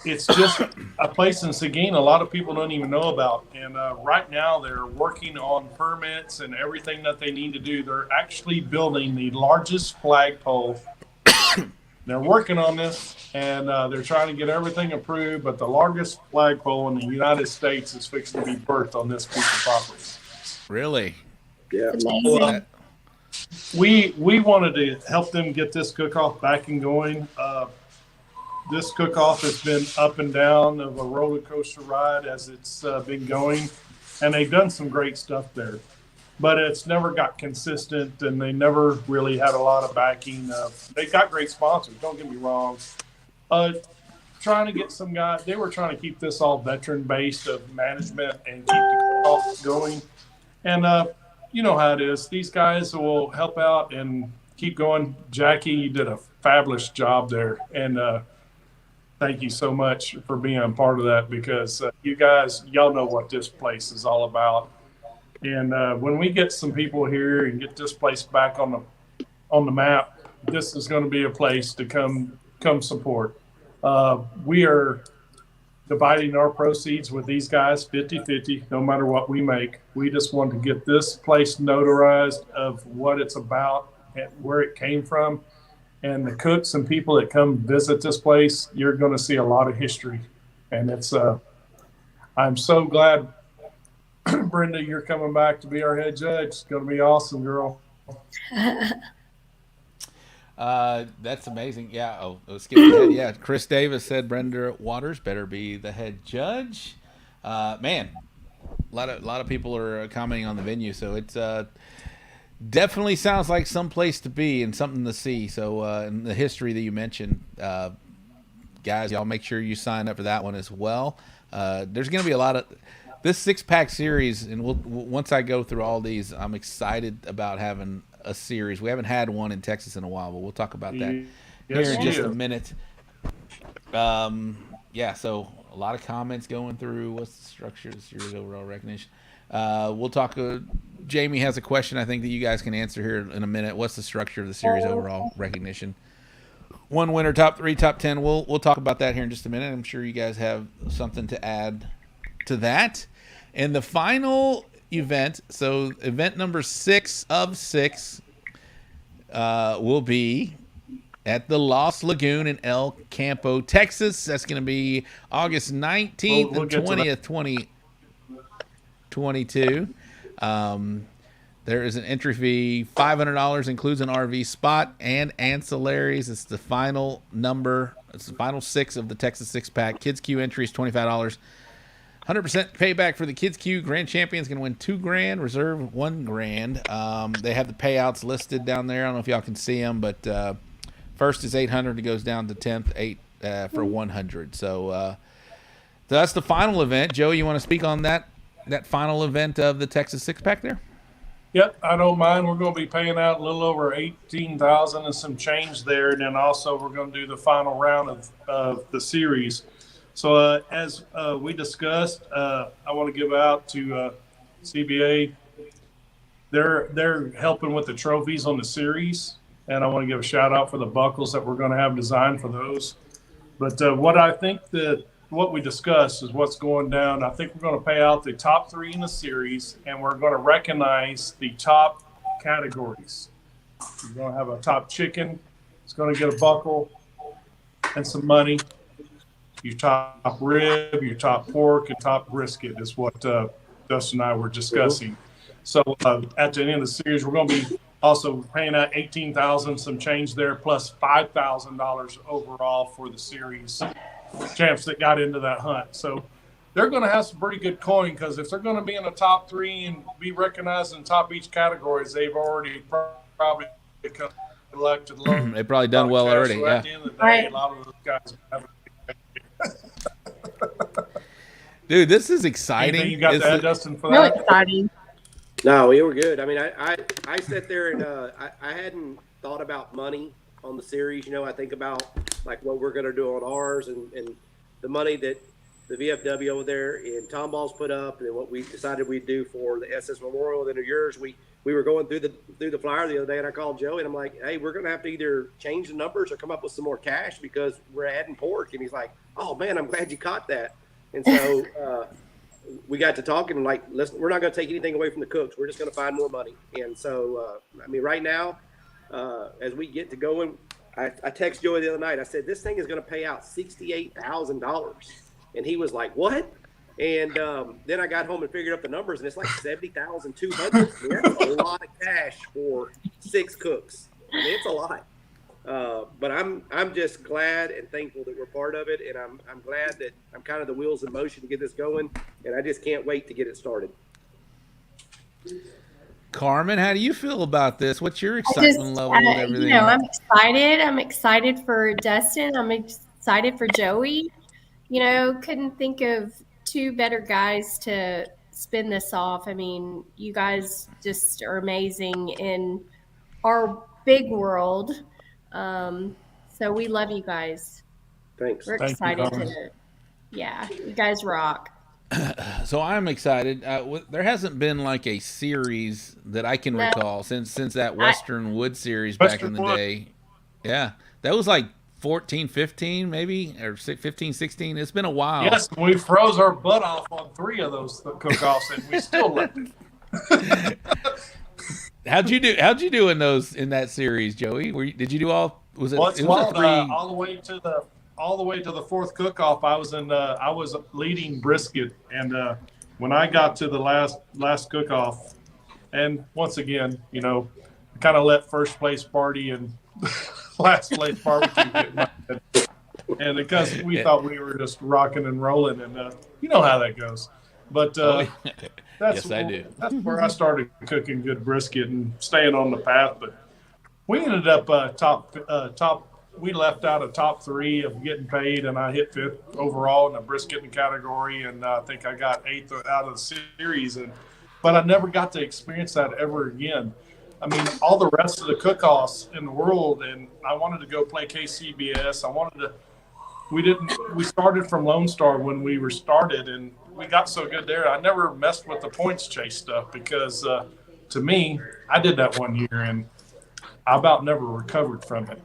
It's just a place in Seguin a lot of people don't even know about. And right now they're working on permits and everything that they need to do. They're actually building the largest flagpole. They're working on this, and they're trying to get everything approved, but the largest flagpole in the United States is fixing to be birthed on this piece of property. Really? Yeah. Amazing. We wanted to help them get this cook-off back and going. This cook-off has been up and down of a roller coaster ride as it's been going, and they've done some great stuff there. But it's never got consistent, and they never really had a lot of backing. They got great sponsors, don't get me wrong. Trying to get some guys, they were trying to keep this all veteran-based of management and keep the cook-off going. And you know how it is. These guys will help out and keep going. Jackie, you did a fabulous job there, and thank you so much for being a part of that, because y'all know what this place is all about. And when we get some people here and get this place back on the map, this is going to be a place to come support. We are dividing our proceeds with these guys 50-50, no matter what we make. We just want to get this place notarized of what it's about and where it came from. And the cooks and people that come visit this place, you're going to see a lot of history. And it's I'm so glad, Brenda, you're coming back to be our head judge. It's going to be awesome, girl. That's amazing. Yeah. Oh, let's skip ahead. Yeah. Chris Davis said Brenda Waters better be the head judge. Man, a lot of people are commenting on the venue, so it's definitely sounds like some place to be and something to see. So, and the history that you mentioned, guys, y'all make sure you sign up for that one as well. There's going to be a lot of this 6-pack series, and once I go through all these, I'm excited about having a series. We haven't had one in Texas in a while, but we'll talk about that here in just a minute. Yeah, so a lot of comments going through. What's the structure of the series overall recognition? We'll talk. Jamie has a question I think that you guys can answer here in a minute. What's the structure of the series overall recognition? One winner, top 3, top 10. We'll talk about that here in just a minute. I'm sure you guys have something to add to that. And the final event, so event number 6 of 6, will be at the Lost Lagoon in El Campo, Texas. That's going to be August 19th and 20th, 2022. There is an entry fee, $500, includes an RV spot and ancillaries. It's the final number. It's the final 6 of the Texas 6-pack. Kids Q entry is $25. 100% payback for the Kids Q. Grand champion is going to win $2,000. Reserve $1,000. They have the payouts listed down there. I don't know if y'all can see them, but first is $800. It goes down to 10th, for $100. So that's the final event. Joey, you want to speak on that final event of the Texas 6-pack there? Yep, I don't mind. We're going to be paying out a little over $18,000 and some change there, and then also we're going to do the final round of the series. So as we discussed, I want to give out to CBA. They're helping with the trophies on the series, and I want to give a shout out for the buckles that we're going to have designed for those. But what we discussed is what's going down. I think we're going to pay out the top 3 in the series, and we're going to recognize the top categories. We're going to have a top chicken. It's going to get a buckle and some money. Your top rib, your top pork, and top brisket is what Dustin and I were discussing. So at the end of the series, we're going to be also paying out $18,000, some change there, plus $5,000 overall for the series champs that got into that hunt. So they're going to have some pretty good coin, because if they're going to be in the top 3 and be recognized in top each categories, they've already probably become elected. They've probably done well already. So yeah. At the end of the day, a lot of those guys have. Dude, this is exciting. Anything you got to add, Dustin, for Real that? exciting. No, we were good. I mean, I sat there and I hadn't thought about money on the series. You know, I think about like what we're going to do on ours and the money that the VFW over there in Tomball's put up, and what we decided we'd do for the SS Memorial. Then yours, we were going through the flyer the other day, and I called Joey, and I'm like, hey, we're going to have to either change the numbers or come up with some more cash because we're adding pork. And he's like, oh man, I'm glad you caught that. And so we got to talking, and like, listen, we're not going to take anything away from the cooks. We're just going to find more money. And so, I mean, right now, as we get to going, I texted Joey the other night. I said, this thing is going to pay out $68,000. And he was like, what? And then I got home and figured up the numbers, and it's like $70,200. I mean, that's a lot of cash for 6 cooks. I mean, it's a lot. But I'm just glad and thankful that we're part of it, and I'm glad that I'm kind of the wheels in motion to get this going, and I just can't wait to get it started. Carmen, how do you feel about this? What's your excitement level with everything? I'm excited. I'm excited for Dustin. I'm excited for Joey. Couldn't think of 2 better guys to spin this off. I mean, you guys just are amazing in our big world. So we love you guys. Thanks. We're excited you guys rock. So I'm excited. There hasn't been like a series that I can recall since that Western Wood series back in the day. Yeah, that was like 14, 15 maybe, or 15, 16. It's been a while. Yes, we froze our butt off on 3 of those cook-offs, and we still left it. How'd you do in that series, Joey? Did you do all? Was it? Well, it was all the way to the 4th cook-off. I was leading brisket, and when I got to the last cook-off, and once again, I kind of let first place party and last place barbecue get my head. And because we thought we were just rocking and rolling, and you know how that goes. But yes, I do. That's where I started cooking good brisket and staying on the path. But we ended up top. We left out a top 3 of getting paid, and I hit 5th overall in the brisket category, and I think I got 8th out of the series. But I never got to experience that ever again. I mean, all the rest of the cook-offs in the world, and I wanted to go play KCBS. We started from Lone Star when we were started, and we got so good there. I never messed with the points chase stuff because, to me, I did that one year, and I about never recovered from it.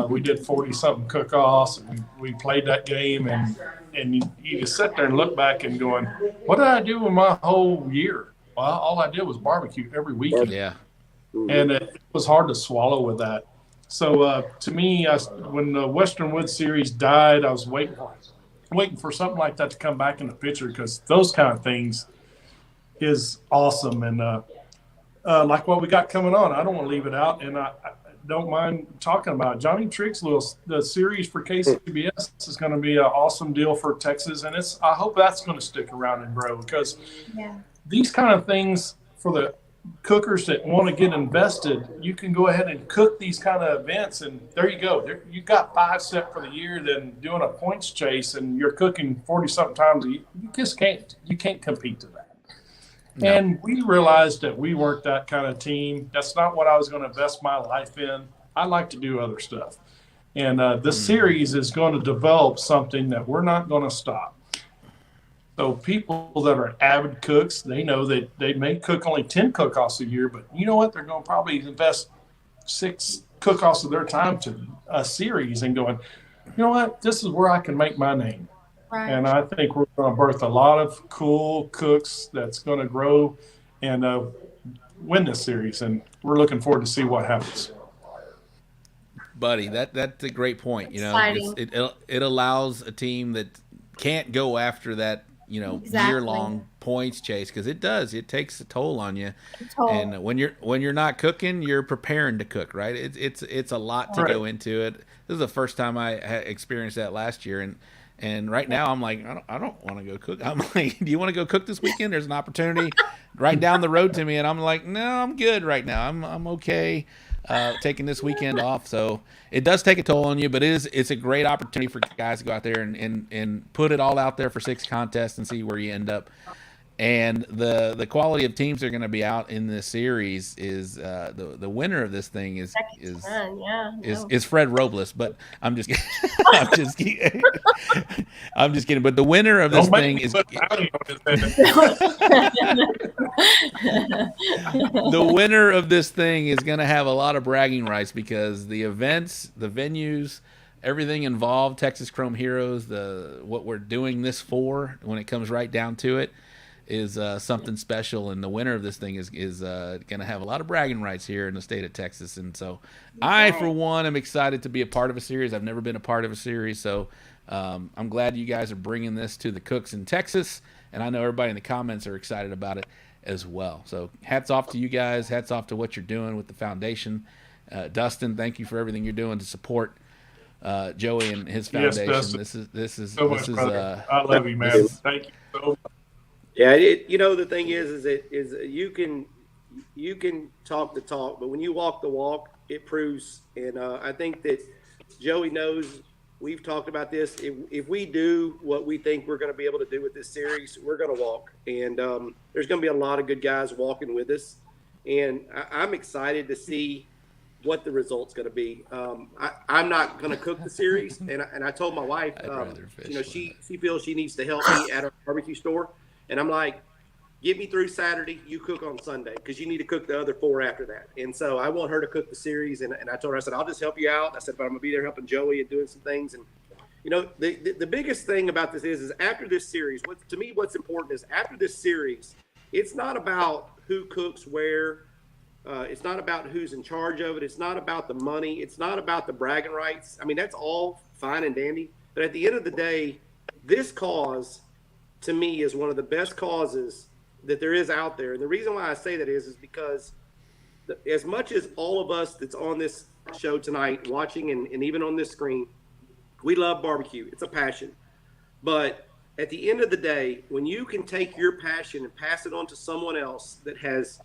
We did 40-something cook-offs, and we played that game, and you just sit there and look back and going, what did I do with my whole year? Well, all I did was barbecue every weekend. Yeah. And it was hard to swallow with that. So to me, when the Western Wood Series died, I was waiting for something like that to come back in the picture, because those kind of things is awesome. And like what we got coming on, I don't want to leave it out, and I don't mind talking about it. Johnny Trick's the series for KCBS is going to be an awesome deal for Texas, and I hope that's going to stick around and grow, because these kind of things for the cookers that want to get invested, you can go ahead and cook these kind of events, and there you go. You got 5 set for the year, then doing a points chase, and you're cooking 40-something times a year. You just can't compete to that. No. And we realized that we weren't that kind of team. That's not what I was going to invest my life in. I like to do other stuff. And this series is going to develop something that we're not going to stop. So people that are avid cooks, they know that they may cook only 10 cook-offs a year, but you know what? They're going to probably invest 6 cook-offs of their time to a series and going, you know what? This is where I can make my name. Right. And I think we're going to birth a lot of cool cooks that's going to grow and win this series. And we're looking forward to see what happens. Buddy, that's a great point. You know, it allows a team that can't go after that, year-long points chase, because it takes a toll on you. And when you're not cooking, you're preparing to cook, right? It's a lot to go into it. This is the first time I experienced that last year, and right now I'm like, I don't want to go cook. I'm like, do you want to go cook this weekend? There's an opportunity right down the road to me, and I'm like, no, I'm good right now. I'm okay. Taking this weekend off. So it does take a toll on you, but it's a great opportunity for guys to go out there and put it all out there for 6 contests and see where you end up. And the quality of teams that are going to be out in this series is the winner of this thing is Fred Robles, but I'm just kidding. I'm just kidding. But the winner of this thing is the winner of this thing is going to have a lot of bragging rights, because the events, the venues, everything involved, Texas Chrome Heroes, what we're doing this for, when it comes right down to it, is something special, and the winner of this thing is going to have a lot of bragging rights here in the state of Texas. And so I, for one, am excited to be a part of a series. I've never been a part of a series, so I'm glad you guys are bringing this to the cooks in Texas, and I know everybody in the comments are excited about it as well. So hats off to you guys. Hats off to what you're doing with the foundation. Dustin, thank you for everything you're doing to support Joey and his foundation. Yes, this is so much, I love you, man. Thank you so much. Yeah, the thing is you can talk the talk, but when you walk the walk, it proves. And I think that Joey knows. We've talked about this. If we do what we think we're going to be able to do with this series, we're going to walk. And there's going to be a lot of good guys walking with us. And I'm excited to see what the result's going to be. I'm not going to cook the series, and I told my wife, she feels she needs to help me at our barbecue store. And I'm like, get me through Saturday, you cook on Sunday, because you need to cook the other 4 after that. And so I want her to cook the series. And I told her, I said, I'll just help you out. I said, but I'm going to be there helping Joey and doing some things. And, the biggest thing about this is after this series, what's important is after this series, it's not about who cooks where. It's not about who's in charge of it. It's not about the money. It's not about the bragging rights. I mean, that's all fine and dandy. But at the end of the day, this cause, to me, is one of the best causes that there is out there. And the reason why I say that is because as much as all of us that's on this show tonight, watching and even on this screen, we love barbecue. It's a passion. But at the end of the day, when you can take your passion and pass it on to someone else that has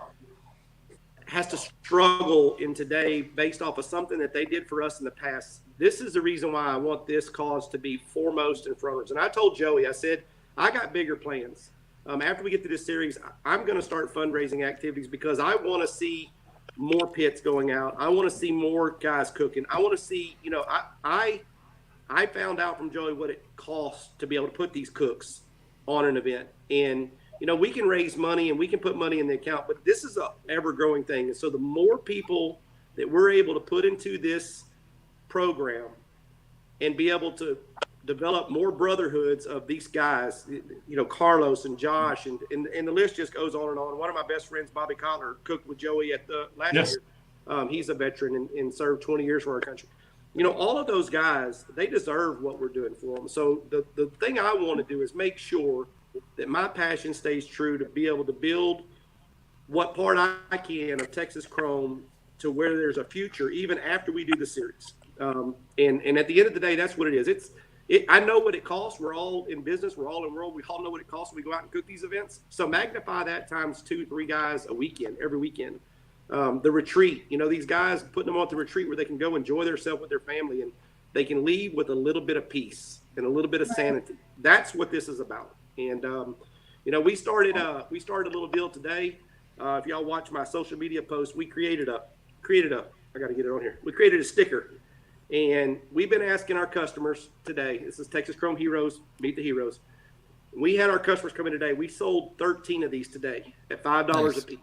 to struggle in today based off of something that they did for us in the past, this is the reason why I want this cause to be foremost and fronters. And I told Joey, I said, I got bigger plans. After we get through this series, I'm going to start fundraising activities, because I want to see more pits going out. I want to see more guys cooking. I want to see, I found out from Joey what it costs to be able to put these cooks on an event. And, we can raise money and we can put money in the account, but this is a ever-growing thing. And so the more people that we're able to put into this program and be able to develop more brotherhoods of these guys, Carlos and Josh, and the list just goes on and on. One of my best friends, Bobby Cotler, cooked with Joey at the last year. He's a veteran and served 20 years for our country. You know, all of those guys, they deserve what we're doing for them. So the thing I want to do is make sure that my passion stays true to be able to build what part I can of Texas Chrome to where there's a future even after we do the series. And at the end of the day, that's what it is. I know what it costs. We're all in business. We're all in the world. We all know what it costs when we go out and cook these events. So magnify that times 2-3 guys a weekend, every weekend. The retreat, you know, these guys, putting them on the retreat where they can go enjoy themselves with their family and they can leave with a little bit of peace and a little bit of sanity. That's what this is about. And, you know, we started a little deal today. If y'all watch my social media post, we created a, I got to get it on here. We created a sticker. And we've been asking our customers today, this is Texas Chrome Heroes, Meet the Heroes. We had our customers come in today. We sold 13 of these today at $5 a piece.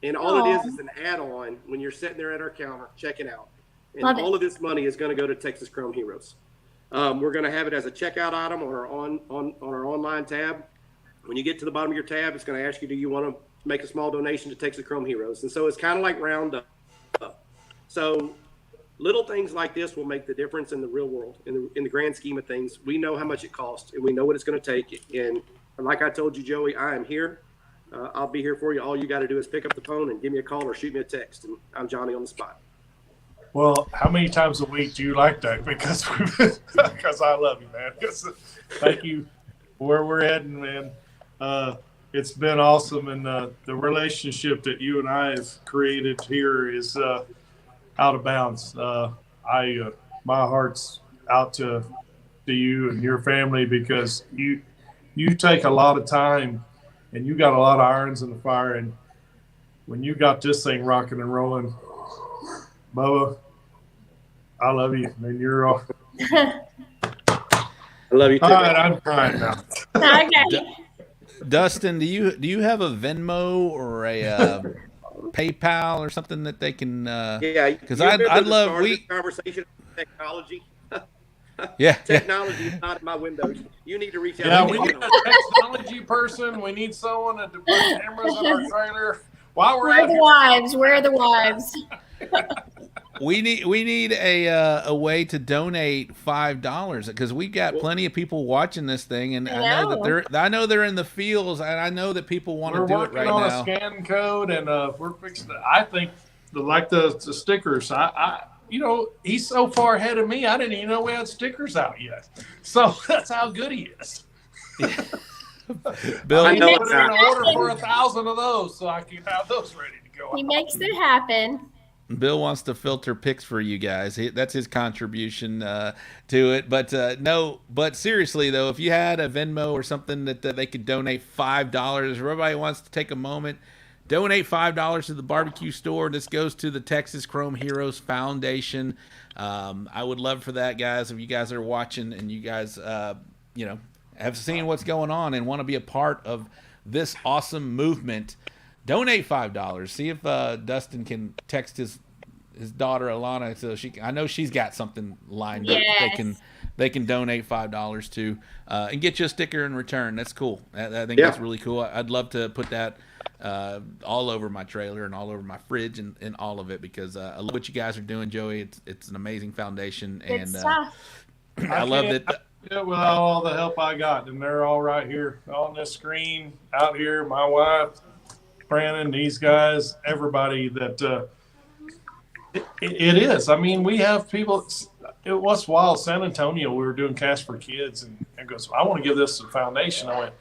And all it is an add-on when you're sitting there at our counter checking out. And all of this money is going to go to Texas Chrome Heroes. We're going to have it as a checkout item on our online tab. When you get to the bottom of your tab, it's going to ask you, do you want to make a small donation to Texas Chrome Heroes? And so it's kind of like round up. So little things like this will make the difference in the real world, in the grand scheme of things. We know how much it costs, and we know what it's going to take. And like I told you, Joey, I am here. I'll be here for you. All you got to do is pick up the phone and give me a call or shoot me a text, and I'm Johnny on the spot. Well, how many times a week do you like that? Because I love you, man. Thank you for where we're heading, man. It's been awesome, and the relationship that you and I have created here is out of bounds. My heart's out to you and your family because you take a lot of time and you got a lot of irons in the fire. And when you got this thing rocking and rolling, Bubba, I love you, and you're off. I love you too. All right, I'm crying now. Okay. Dustin, do you have a Venmo or a PayPal or something that they can? Yeah, because I'd love this conversation technology. Yeah, technology is not at my windows. You need to reach out. Yeah, we need a technology person. We need someone to put cameras on our trailer. While we're Where are the wives? Where are the wives? We need a way to donate $5 because we got plenty of people watching this thing, and I know they're in the fields, and I know that people want to do it right now. We're working on a scan code, and we're fixing it. I think the stickers. You know, he's so far ahead of me. I didn't even know we had stickers out yet. So that's how good he is. Bill, I know put in an order for 1,000 of those, so I can have those ready to go. He makes it happen. Bill wants to filter pics for you guys. That's his contribution to it. But seriously though, if you had a Venmo or something that they could donate $5, everybody wants to take a moment, donate $5 to the barbecue store. This goes to the Texas Chrome Heroes Foundation. I would love for that, guys. If you guys are watching and you guys, have seen what's going on and want to be a part of this awesome movement, donate $5. See if Dustin can text his daughter Alana so I know she's got something lined up they can donate $5 to and get you a sticker in return. That's cool. I think that's really cool. I'd love to put that all over my trailer and all over my fridge and all of it because I love what you guys are doing, Joey. It's an amazing foundation. Good stuff. I love it. Without all the help I got, and they're all right here on this screen out here. My wife, Brandon, these guys, everybody that it is. I mean, we have people. It was wild. San Antonio, we were doing Cash for Kids, and goes, I want to give this a foundation. I went,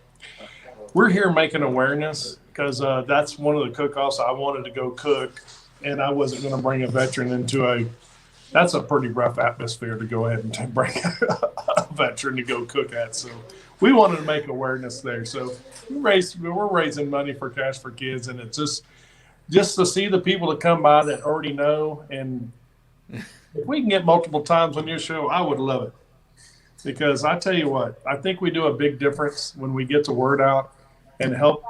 we're here making awareness because that's one of the cook-offs I wanted to go cook, and I wasn't going to bring a veteran into that's a pretty rough atmosphere to go ahead and bring a veteran to go cook at. So we wanted to make awareness there. So we're raising money for Cash for Kids, and it's just to see the people that come by that already know. And if we can get multiple times on your show, I would love it. Because I tell you what, I think we do a big difference when we get the word out and help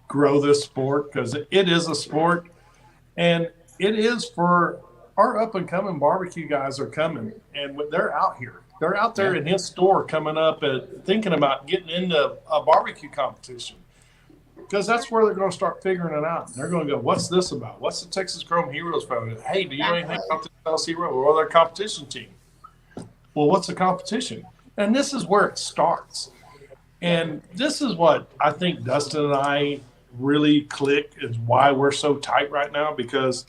grow this sport, because it is a sport, and it is for our up-and-coming barbecue guys are coming, and they're out here. They're out there in his store coming up and thinking about getting into a barbecue competition. because that's where they're going to start figuring it out. They're going to go, what's this about? What's the Texas Chrome Heroes about? Hey, do you know anything about the Dallas Heroes or their competition team? Well, what's the competition? And this is where it starts. And this is what I think Dustin and I really click, is why we're so tight right now, because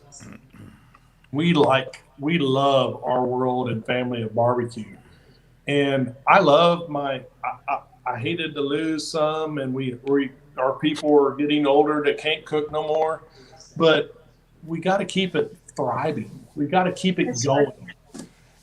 we love our world and family of barbecue. And I love I hated to lose some, and our people are getting older that can't cook no more, but we got to keep it thriving. We got to keep it going.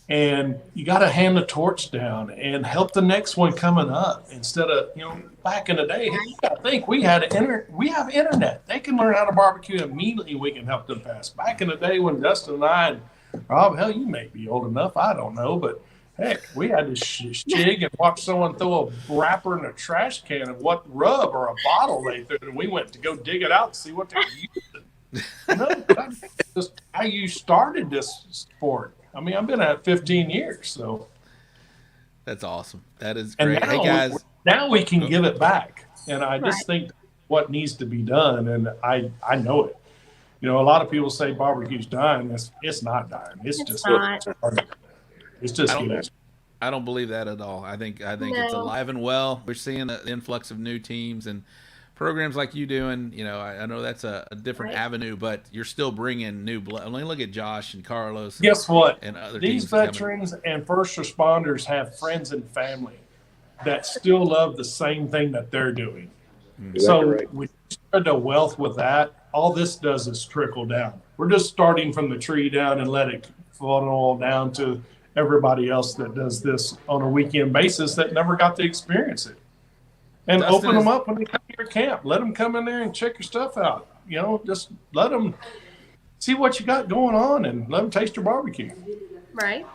And you got to hand the torch down and help the next one coming up, instead of, back in the day, I think we have internet. They can learn how to barbecue immediately. We can help them pass. Back in the day when Dustin and I, and Rob, hell, you may be old enough, I don't know, but heck, we had to shig and watch someone throw a wrapper in a trash can of what rub or a bottle they threw, and we went to go dig it out and see what they were using. That's just how you started this sport. I mean, I've been at it 15 years, so. That's awesome. That is great. Now, hey, guys. Now we can give it back. And I just think what needs to be done, and I know it. A lot of people say barbecue's dying. It's not dying. It's just getting. I don't believe that at all. I think it's alive and well. We're seeing an influx of new teams and programs like you doing. I know that's a different avenue, but you're still bringing new blood. I mean, look at Josh and Carlos. Guess what? And other These veterans and first responders have friends and family that still love the same thing that they're doing. So we spread the wealth with that. All this does is trickle down. We're just starting from the tree down and let it funnel down to everybody else that does this on a weekend basis that never got to experience it. And Dustin open them up when they come to your camp. Let them come in there and check your stuff out. Just let them see what you got going on and let them taste your barbecue. Right.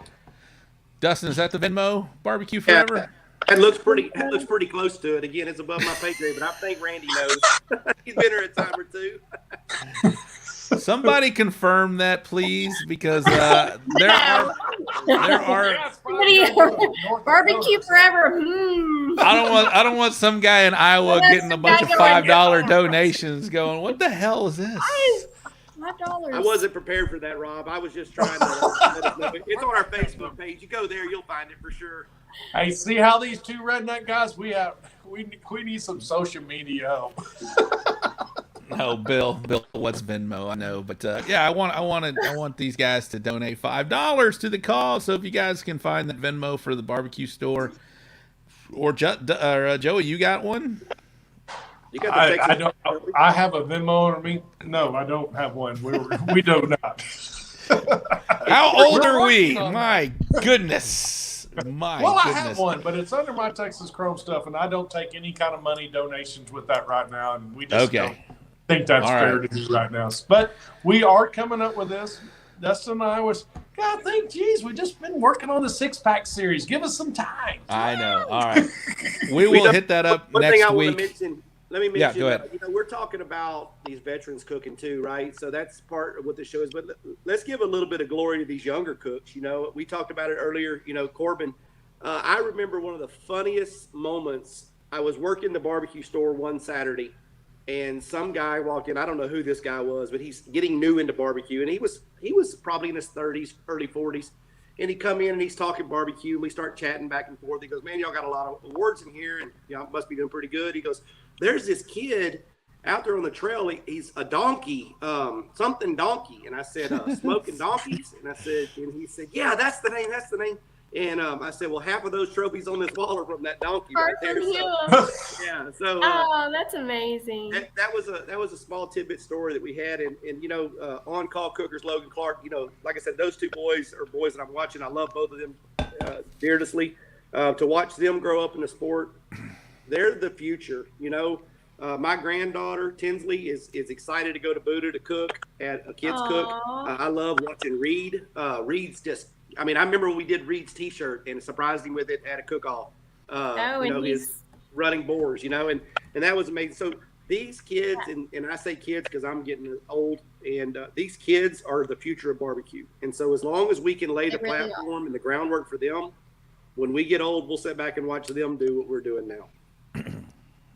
Dustin, is that the Venmo barbecue forever? Yeah, that looks pretty close to it. Again, it's above my pay grade, but I think Randy knows. He's been here a time or two. Somebody confirm that, please, because there are barbecue forever. I don't want some guy in Iowa getting a bunch of $5 donations going, what the hell is this? $5. I wasn't prepared for that, Rob. I was just trying to let us know. It's on our Facebook page. You go there, you'll find it for sure. Hey, see how these two redneck guys, we need some social media help. No, Bill, what's Venmo? I know, but I want these guys to donate $5 to the cause. So if you guys can find that Venmo for the barbecue store, or Joey, you got one? You got the I don't. I have a Venmo on me. No, I don't have one. We do not. How old are we? My goodness. I have one, but it's under my Texas Chrome stuff, and I don't take any kind of money donations with that right now, and we just don't think that's fair to do right now. But we are coming up with this. Dustin and I we've just been working on the 6-pack series. Give us some time. I know. All right. We will hit that up next week. Let me mention, yeah, go ahead. We're talking about these veterans cooking too, right? So that's part of what the show is. But let's give a little bit of glory to these younger cooks. We talked about it earlier. Corbin. I remember one of the funniest moments. I was working the barbecue store one Saturday, and some guy walked in. I don't know who this guy was, but he's getting new into barbecue, and he was probably in his 30s, early 40s. And he come in and he's talking barbecue, and we start chatting back and forth. He goes, "Man, y'all got a lot of awards in here, and y'all must be doing pretty good." He goes, "There's this kid out there on the trail. He's a donkey, something donkey." And I said, "Smoking donkeys?" And he said, "Yeah, that's the name. That's the name." And I said, "Well, half of those trophies on this wall are from that donkey right there." So, yeah. So. Oh, that's amazing. That was a small tidbit story that we had, and on call cookers Logan Clark. Like I said, those two boys are boys that I'm watching. I love both of them dearly. To watch them grow up in the sport, they're the future. My granddaughter Tinsley is excited to go to Buddha to cook at a kids cook. I love watching Reed. Reed's just. I remember when we did Reed's T-shirt and surprised him with it at a cook-off. His running boars, and that was amazing. So these kids, and I say kids because I'm getting old, and these kids are the future of barbecue. And so as long as we can lay the platform and the groundwork for them, when we get old, we'll sit back and watch them do what we're doing now.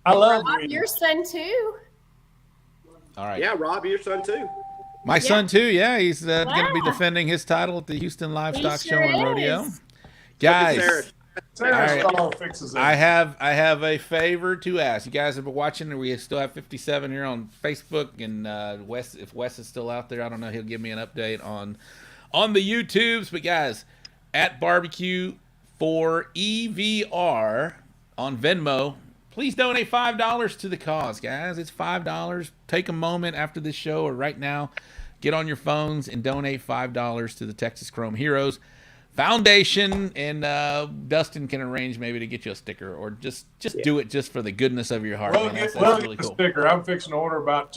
I love Rob, your son too. All right. Yeah, Rob, your son too. My son too. Yeah, he's going to be Wow. defending his title at the Houston Livestock He sure Show and Rodeo. is. Guys, Sarah right. Stahl fixes it. I have a favor to ask. You guys have been watching. We still have 57 here on Facebook, and Wes, if Wes is still out there, I don't know. He'll give me an update on the YouTubes. But guys, at Barbecue for EVR on Venmo, please donate $5 to the cause, guys. It's $5. Take a moment after this show or right now, get on your phones and donate $5 to the Texas Chrome Heroes Foundation, and Dustin can arrange maybe to get you a sticker, or just do it just for the goodness of your heart. We'll Man. get, That's we'll really get the cool. sticker. I'm fixing to order about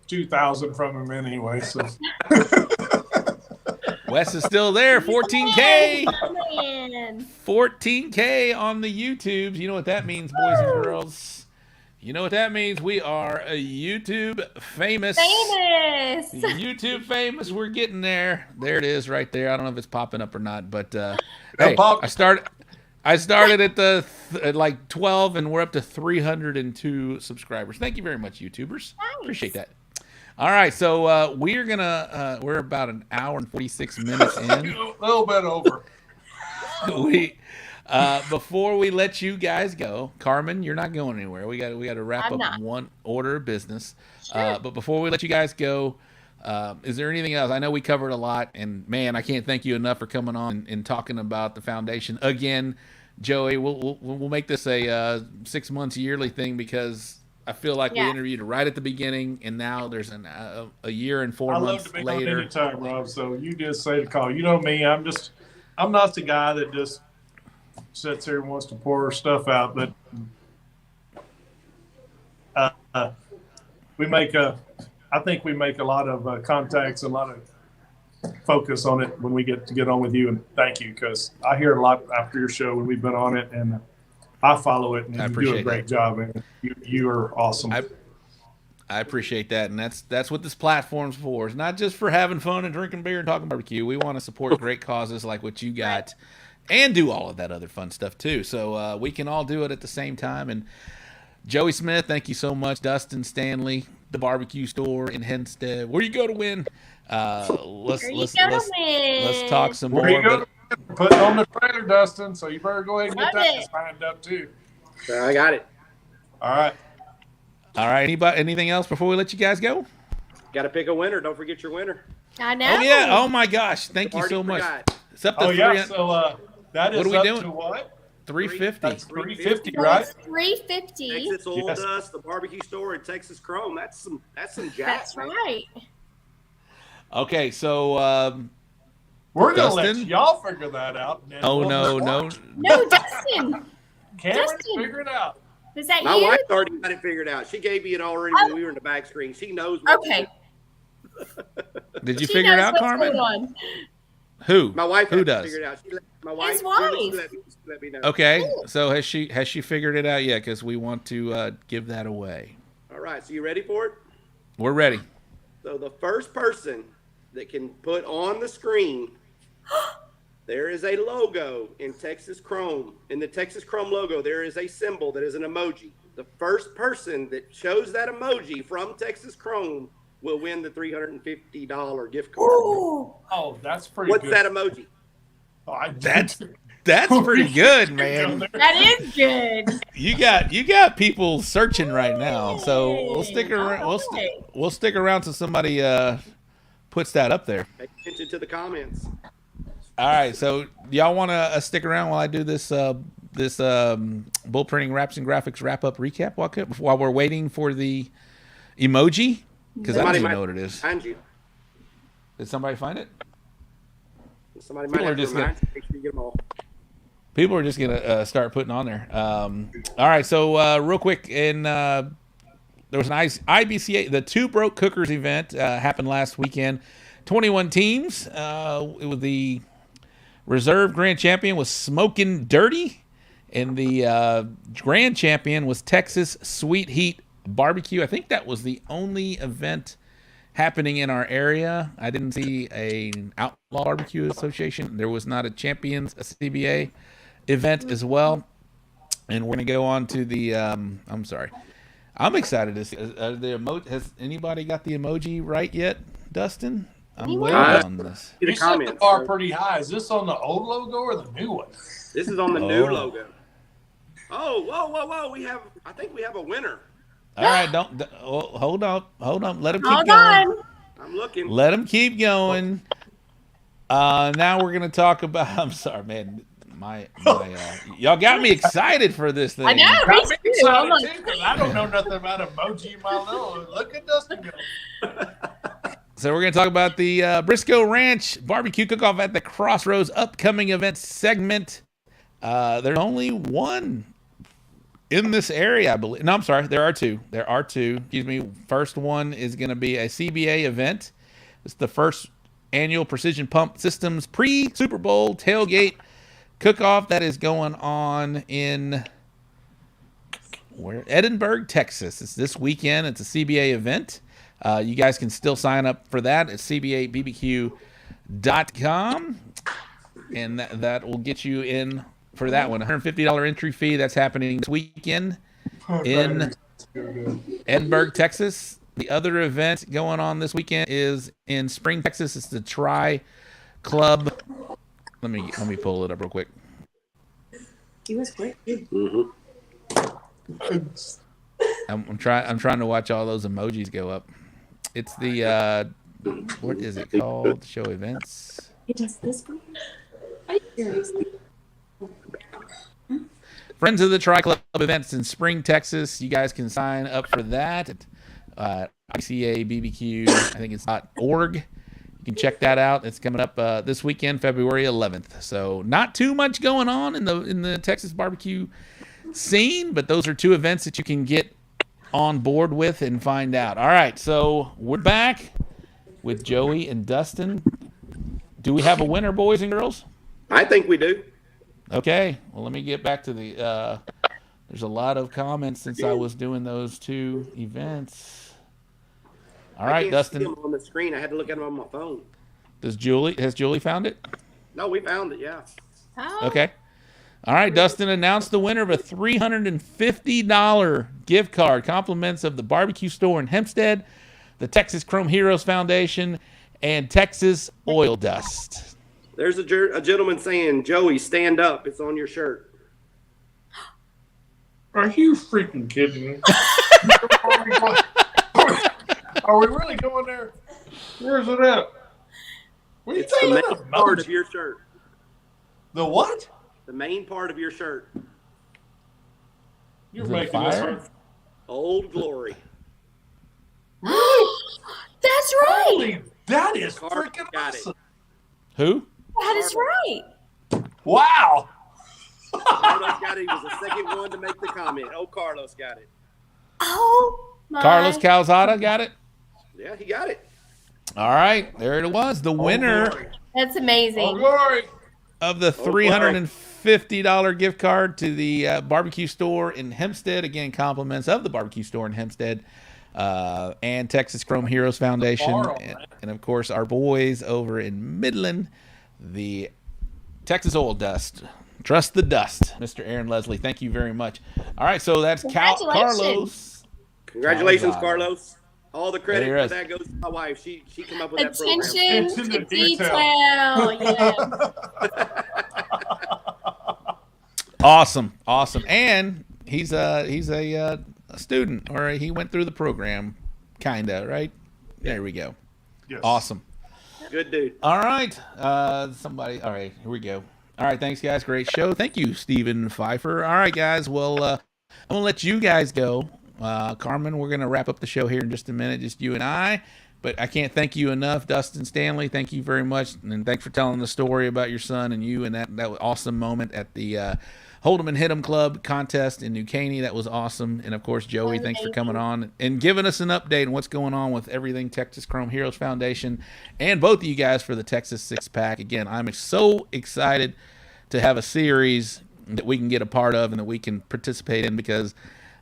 2,000 from him anyway. So. Wes is still there. 14K. Man. 14K on the YouTubes. You know what that means, boys and girls. You know what that means. We are a YouTube famous. YouTube famous. We're getting there. There it is right there. I don't know if it's popping up or not, but hey, I started at like 12, and we're up to 302 subscribers. Thank you very much, YouTubers. Nice. Appreciate that. All right, so we're gonna we're about an hour and 46 minutes in. A little bit over. Before we let you guys go, Carmen, you're not going anywhere. We got to wrap up one order of business. Sure. But before we let you guys go, is there anything else? I know we covered a lot, and man, I can't thank you enough for coming on and talking about the foundation again, Joey. We'll make this a 6 months yearly thing, because I feel like we interviewed right at the beginning, and now there's a year and 4 months later. I love to be on any time, Rob. So you just say the call. You know me. I'm not the guy that just sits here and wants to pour stuff out, but I think we make a lot of contacts, a lot of focus on it when we get on with you. And thank you, because I hear a lot after your show when we've been on it, and I follow it, and you do a great job, and you are awesome. I appreciate that, and that's what this platform's for. It's not just for having fun and drinking beer and talking barbecue. We want to support great causes like what you got, and do all of that other fun stuff too. So we can all do it at the same time. And Joey Smith, thank you so much. Dustin, Standley, the barbecue store in Hempstead, where you go to win. Let's talk some more. Put it on the trailer, Dustin. So you better go ahead and get that signed up too. I got it. All right. Anything else before we let you guys go? Got to pick a winner. Don't forget your winner. I know. Oh yeah. Oh my gosh. Thank you so much. It's up to 300. So that is what are we up doing? To what? 350. That's 350, right? 350. Texas Old Dust, the barbecue store, and Texas Chrome. That's some jack. That's right. Okay, so we're gonna let y'all figure that out. No, Dustin. Cameron, figure it out. Is that My you? wife already got it figured out. She gave me it already when we were in the back screen. She knows. Okay. Did you figure it out, Carmen? Who? My wife. Who does? Figured it out. His wife. Let me know. Okay, so has she figured it out yet? Because we want to give that away. All right. So you ready for it? We're ready. So the first person that can put on the screen, there is a logo in Texas Chrome. In the Texas Chrome logo, there is a symbol that is an emoji. The first person that shows that emoji from Texas Chrome will win the $350 gift card. Ooh. Oh, that's pretty What's good. that emoji? Oh, That's pretty good, man. That is good. You got people searching right now, so we'll stick around. We'll stick around till somebody puts that up there. Pay attention to the comments. All right, so y'all want to stick around while I do this bull printing wraps and graphics wrap up recap while we're waiting for the emoji, because I don't even know what it is. Find you. Did somebody find it? Somebody might have to remind you. Make sure you get them all. People are just gonna start putting on there. All right, so real quick, there was an IBCA, the Two Broke Cookers event happened last weekend. 21 teams. It was the reserve grand champion was Smokin' Dirty, and the grand champion was Texas Sweet Heat Barbecue. I think that was the only event happening in our area. I didn't see an Outlaw Barbecue Association. There was not a Champions, a CBA event as well. And we're going to go on to the, I'm excited to see. Has anybody got the emoji right yet, Dustin? I'm waiting on this. You set the bar pretty high. Is this on the old logo or the new one? This is on the new logo. Oh, whoa! I think we have a winner. All right, hold on. Let him keep Hold going. on. I'm looking. Let him keep going. Now we're gonna talk about. I'm sorry, man. Y'all got me excited for this thing. I know. Got me Me too. excited Hold too, on. because I don't know nothing about emoji in my little. Look at Dustin go. So we're going to talk about the Briscoe Ranch Barbecue Cook-Off at the Crossroads upcoming event segment. There's only one in this area, I believe. No, I'm sorry. There are two. Excuse me. First one is going to be a CBA event. It's the first annual Precision Pump Systems pre-Super Bowl tailgate cook-off that is going on in Edinburgh, Texas. It's this weekend. It's a CBA event. You guys can still sign up for that at cbabbq.com, and that will get you in for that one. $150 entry fee. That's happening this weekend in Edinburgh, Texas. The other event going on this weekend is in Spring, Texas. It's the Tri Club. Let me pull it up real quick. He was great. I'm trying to watch all those emojis go up. It's the what is it called? Show events. He does this one? Are you serious? Friends of the Tri Club events in Spring, Texas. You guys can sign up for that at ICABBQ. I think it's .org. You can check that out. It's coming up this weekend, February 11th. So not too much going on in the Texas barbecue scene, but those are two events that you can get on board with and find out. All right, so we're back with Joey and Dustin. Do we have a winner, boys and girls? I think we do. Okay, well, let me get back to the there's a lot of comments since I was doing those two events. All right, Dustin. See them on the screen. I had to look at them on my phone. Has Julie found it? No, we found it, yeah. Oh. Okay. All right, Dustin announced the winner of a $350 gift card, compliments of the barbecue store in Hempstead, the Texas Chrome Heroes Foundation, and Texas Oil Dust. There's a gentleman saying, Joey, stand up. It's on your shirt. Are you freaking kidding me? Are we really going there? Where's it at? What are you It's the talking main about? part of your shirt. The what? The main part of your shirt. You're Is it making this fire? hard. Old Glory. That's right. Holy, that is Corbin freaking got it. awesome. Who? That is right. Wow. Carlos got it. He was the second one to make the comment. Oh, Carlos got it. Oh my. Carlos Calzada got it? Yeah, he got it. All right, there it was. The winner That's Oh, amazing. glory. of the $350 gift card to the barbecue store in Hempstead. Again, compliments of the barbecue store in Hempstead and Texas Chrome Heroes Foundation. And of course, our boys over in Midland, the Texas Oil Dust. Trust the dust, Mr. Aaron Leslie. Thank you very much. All right, so that's Carlos. Congratulations, Calzada. Carlos. All the credit There for is. that goes to my wife. She came up with that program. Attention It's in to the detail. detail. Yes. Awesome. And he's a student, or he went through the program, kinda, right? There we go. Yes. Awesome. Good dude. All right. All right, here we go. All right, thanks, guys. Great show. Thank you, Stephen Pfeiffer. All right, guys. Well, I'm going to let you guys go. Carmen, we're going to wrap up the show here in just a minute, just you and I. But I can't thank you enough, Dustin Standley. Thank you very much. And thanks for telling the story about your son and you and that awesome moment at the Hold 'em and Hit 'em Club contest in New Caney. That was awesome. And, of course, Joey, thanks for coming on and giving us an update on what's going on with everything Texas Chrome Heroes Foundation and both of you guys for the Texas Six-Pack. Again, I'm so excited to have a series that we can get a part of and that we can participate in because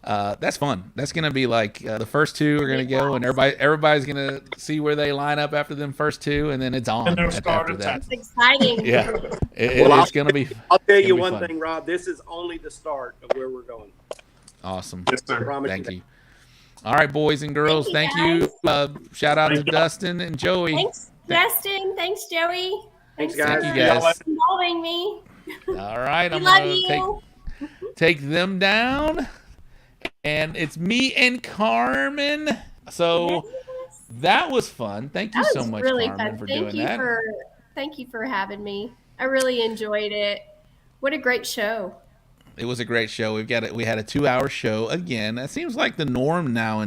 that's fun. That's going to be like the first two are going to go and everybody's going to see where they line up after them first two, and then it's on And they'll after start that. It's exciting. Yeah, Well, it's going to be. I'll tell it's you gonna be one fun. thing, Rob. This is only the start of where we're going. Awesome. Yes, sir. Promise Thank that. you. All right, boys and girls, thank you. Shout out to Dustin and Joey. Thanks, Dustin. Thanks, Joey. Thanks, guys. Thank you, guys. For involving me. All right, I'm love going you. to take them down. And it's me and Carmen. So that was fun. Thank you so much, really Carmen, fun. for doing that. Thank you for having me. I really enjoyed it. What a great show. It was a great show. We had a 2-hour show again. That seems like the norm now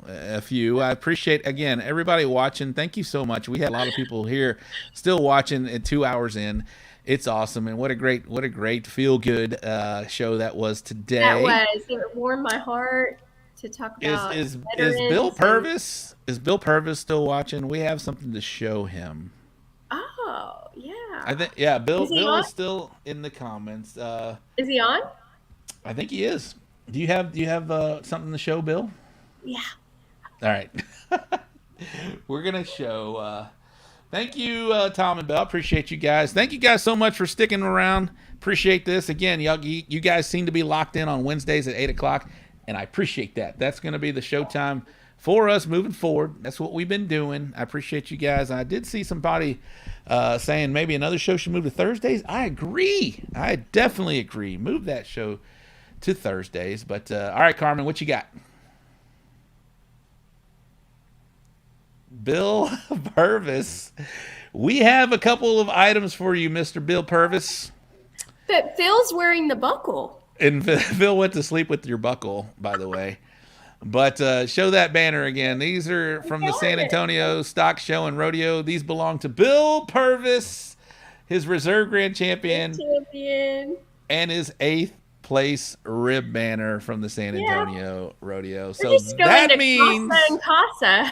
a few. I appreciate again everybody watching. Thank you so much. We had a lot of people here still watching at 2 hours in. It's awesome, and what a great feel good show that was today. That was. It warmed my heart to talk about. Is Bill Purvis? Is Bill Purvis still watching? We have something to show him. Oh yeah. I think Bill is still in the comments. Is he on? I think he is. Do you have something to show, Bill? Yeah. All right. We're gonna show. Thank you, Tom and Bell. Appreciate you guys. Thank you guys so much for sticking around. Appreciate this. Again, you guys seem to be locked in on Wednesdays at 8 o'clock, and I appreciate that. That's going to be the showtime for us moving forward. That's what we've been doing. I appreciate you guys. I did see somebody saying maybe another show should move to Thursdays. I agree. I definitely agree. Move that show to Thursdays. But all right, Carmen, what you got? Bill Purvis. We have a couple of items for you, Mr. Bill Purvis. But Phil's wearing the buckle. And Phil went to sleep with your buckle, by the way. But show that banner again. These are from the San Antonio Stock Show and Rodeo. These belong to Bill Purvis, his reserve grand champion, and his 8th place rib banner from the San Antonio Rodeo. So that means Casa.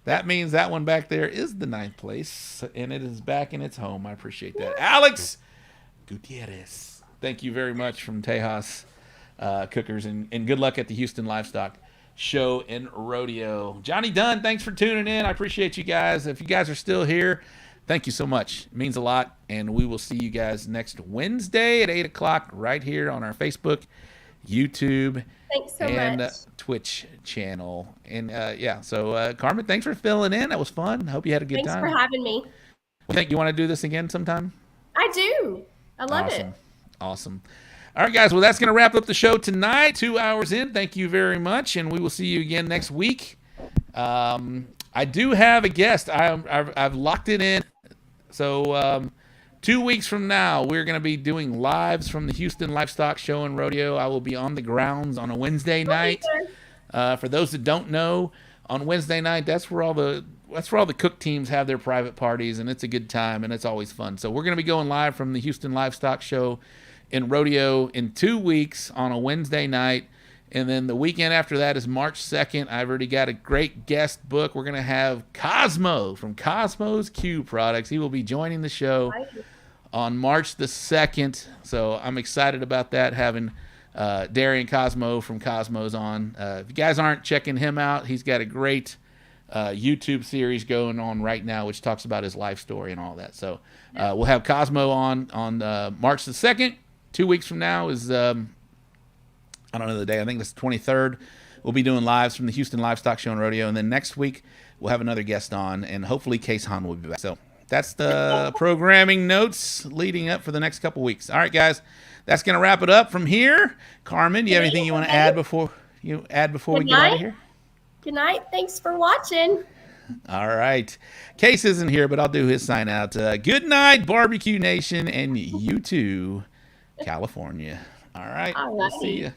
That means that one back there is the 9th place, and it is back in its home. I appreciate that. Alex Gutierrez, thank you very much from Tejas Cookers, and good luck at the Houston Livestock Show and Rodeo. Johnny Dunn, thanks for tuning in. I appreciate you guys. If you guys are still here, thank you so much. It means a lot, and we will see you guys next Wednesday at 8 o'clock right here on our Facebook, YouTube, and Twitch channel. And so Carmen, thanks for filling in. That was fun. Hope you had a good time. Thanks for having me. You think you want to do this again sometime? I do. I love it. Awesome. All right, guys. Well, that's going to wrap up the show tonight. 2 hours in. Thank you very much, and we will see you again next week. I do have a guest. I've locked it in. So 2 weeks from now, we're going to be doing lives from the Houston Livestock Show and Rodeo. I will be on the grounds on a Wednesday night. For those that don't know, on Wednesday night, that's where all the cook teams have their private parties, and it's a good time, and it's always fun. So we're going to be going live from the Houston Livestock Show and Rodeo in 2 weeks on a Wednesday night. And then the weekend after that is March 2nd. I've already got a great guest book. We're going to have Cosmo from Cosmo's Q Products. He will be joining the show on March the 2nd. So I'm excited about that, having Darian Cosmo from Cosmo's on. If you guys aren't checking him out, he's got a great YouTube series going on right now, which talks about his life story and all that. So we'll have Cosmo on March the 2nd. 2 weeks from now is... I don't know the day. I think it's the 23rd. We'll be doing lives from the Houston Livestock Show and Rodeo. And then next week, we'll have another guest on. And hopefully, Case Hahn will be back. So that's the programming notes leading up for the next couple weeks. All right, guys. That's going to wrap it up from here. Carmen, do you have anything you want to add before we get out of here? Good night. Thanks for watching. All right. Case isn't here, but I'll do his sign out. Good night, Barbecue Nation, and you too, California. All right. All We'll righty. see you.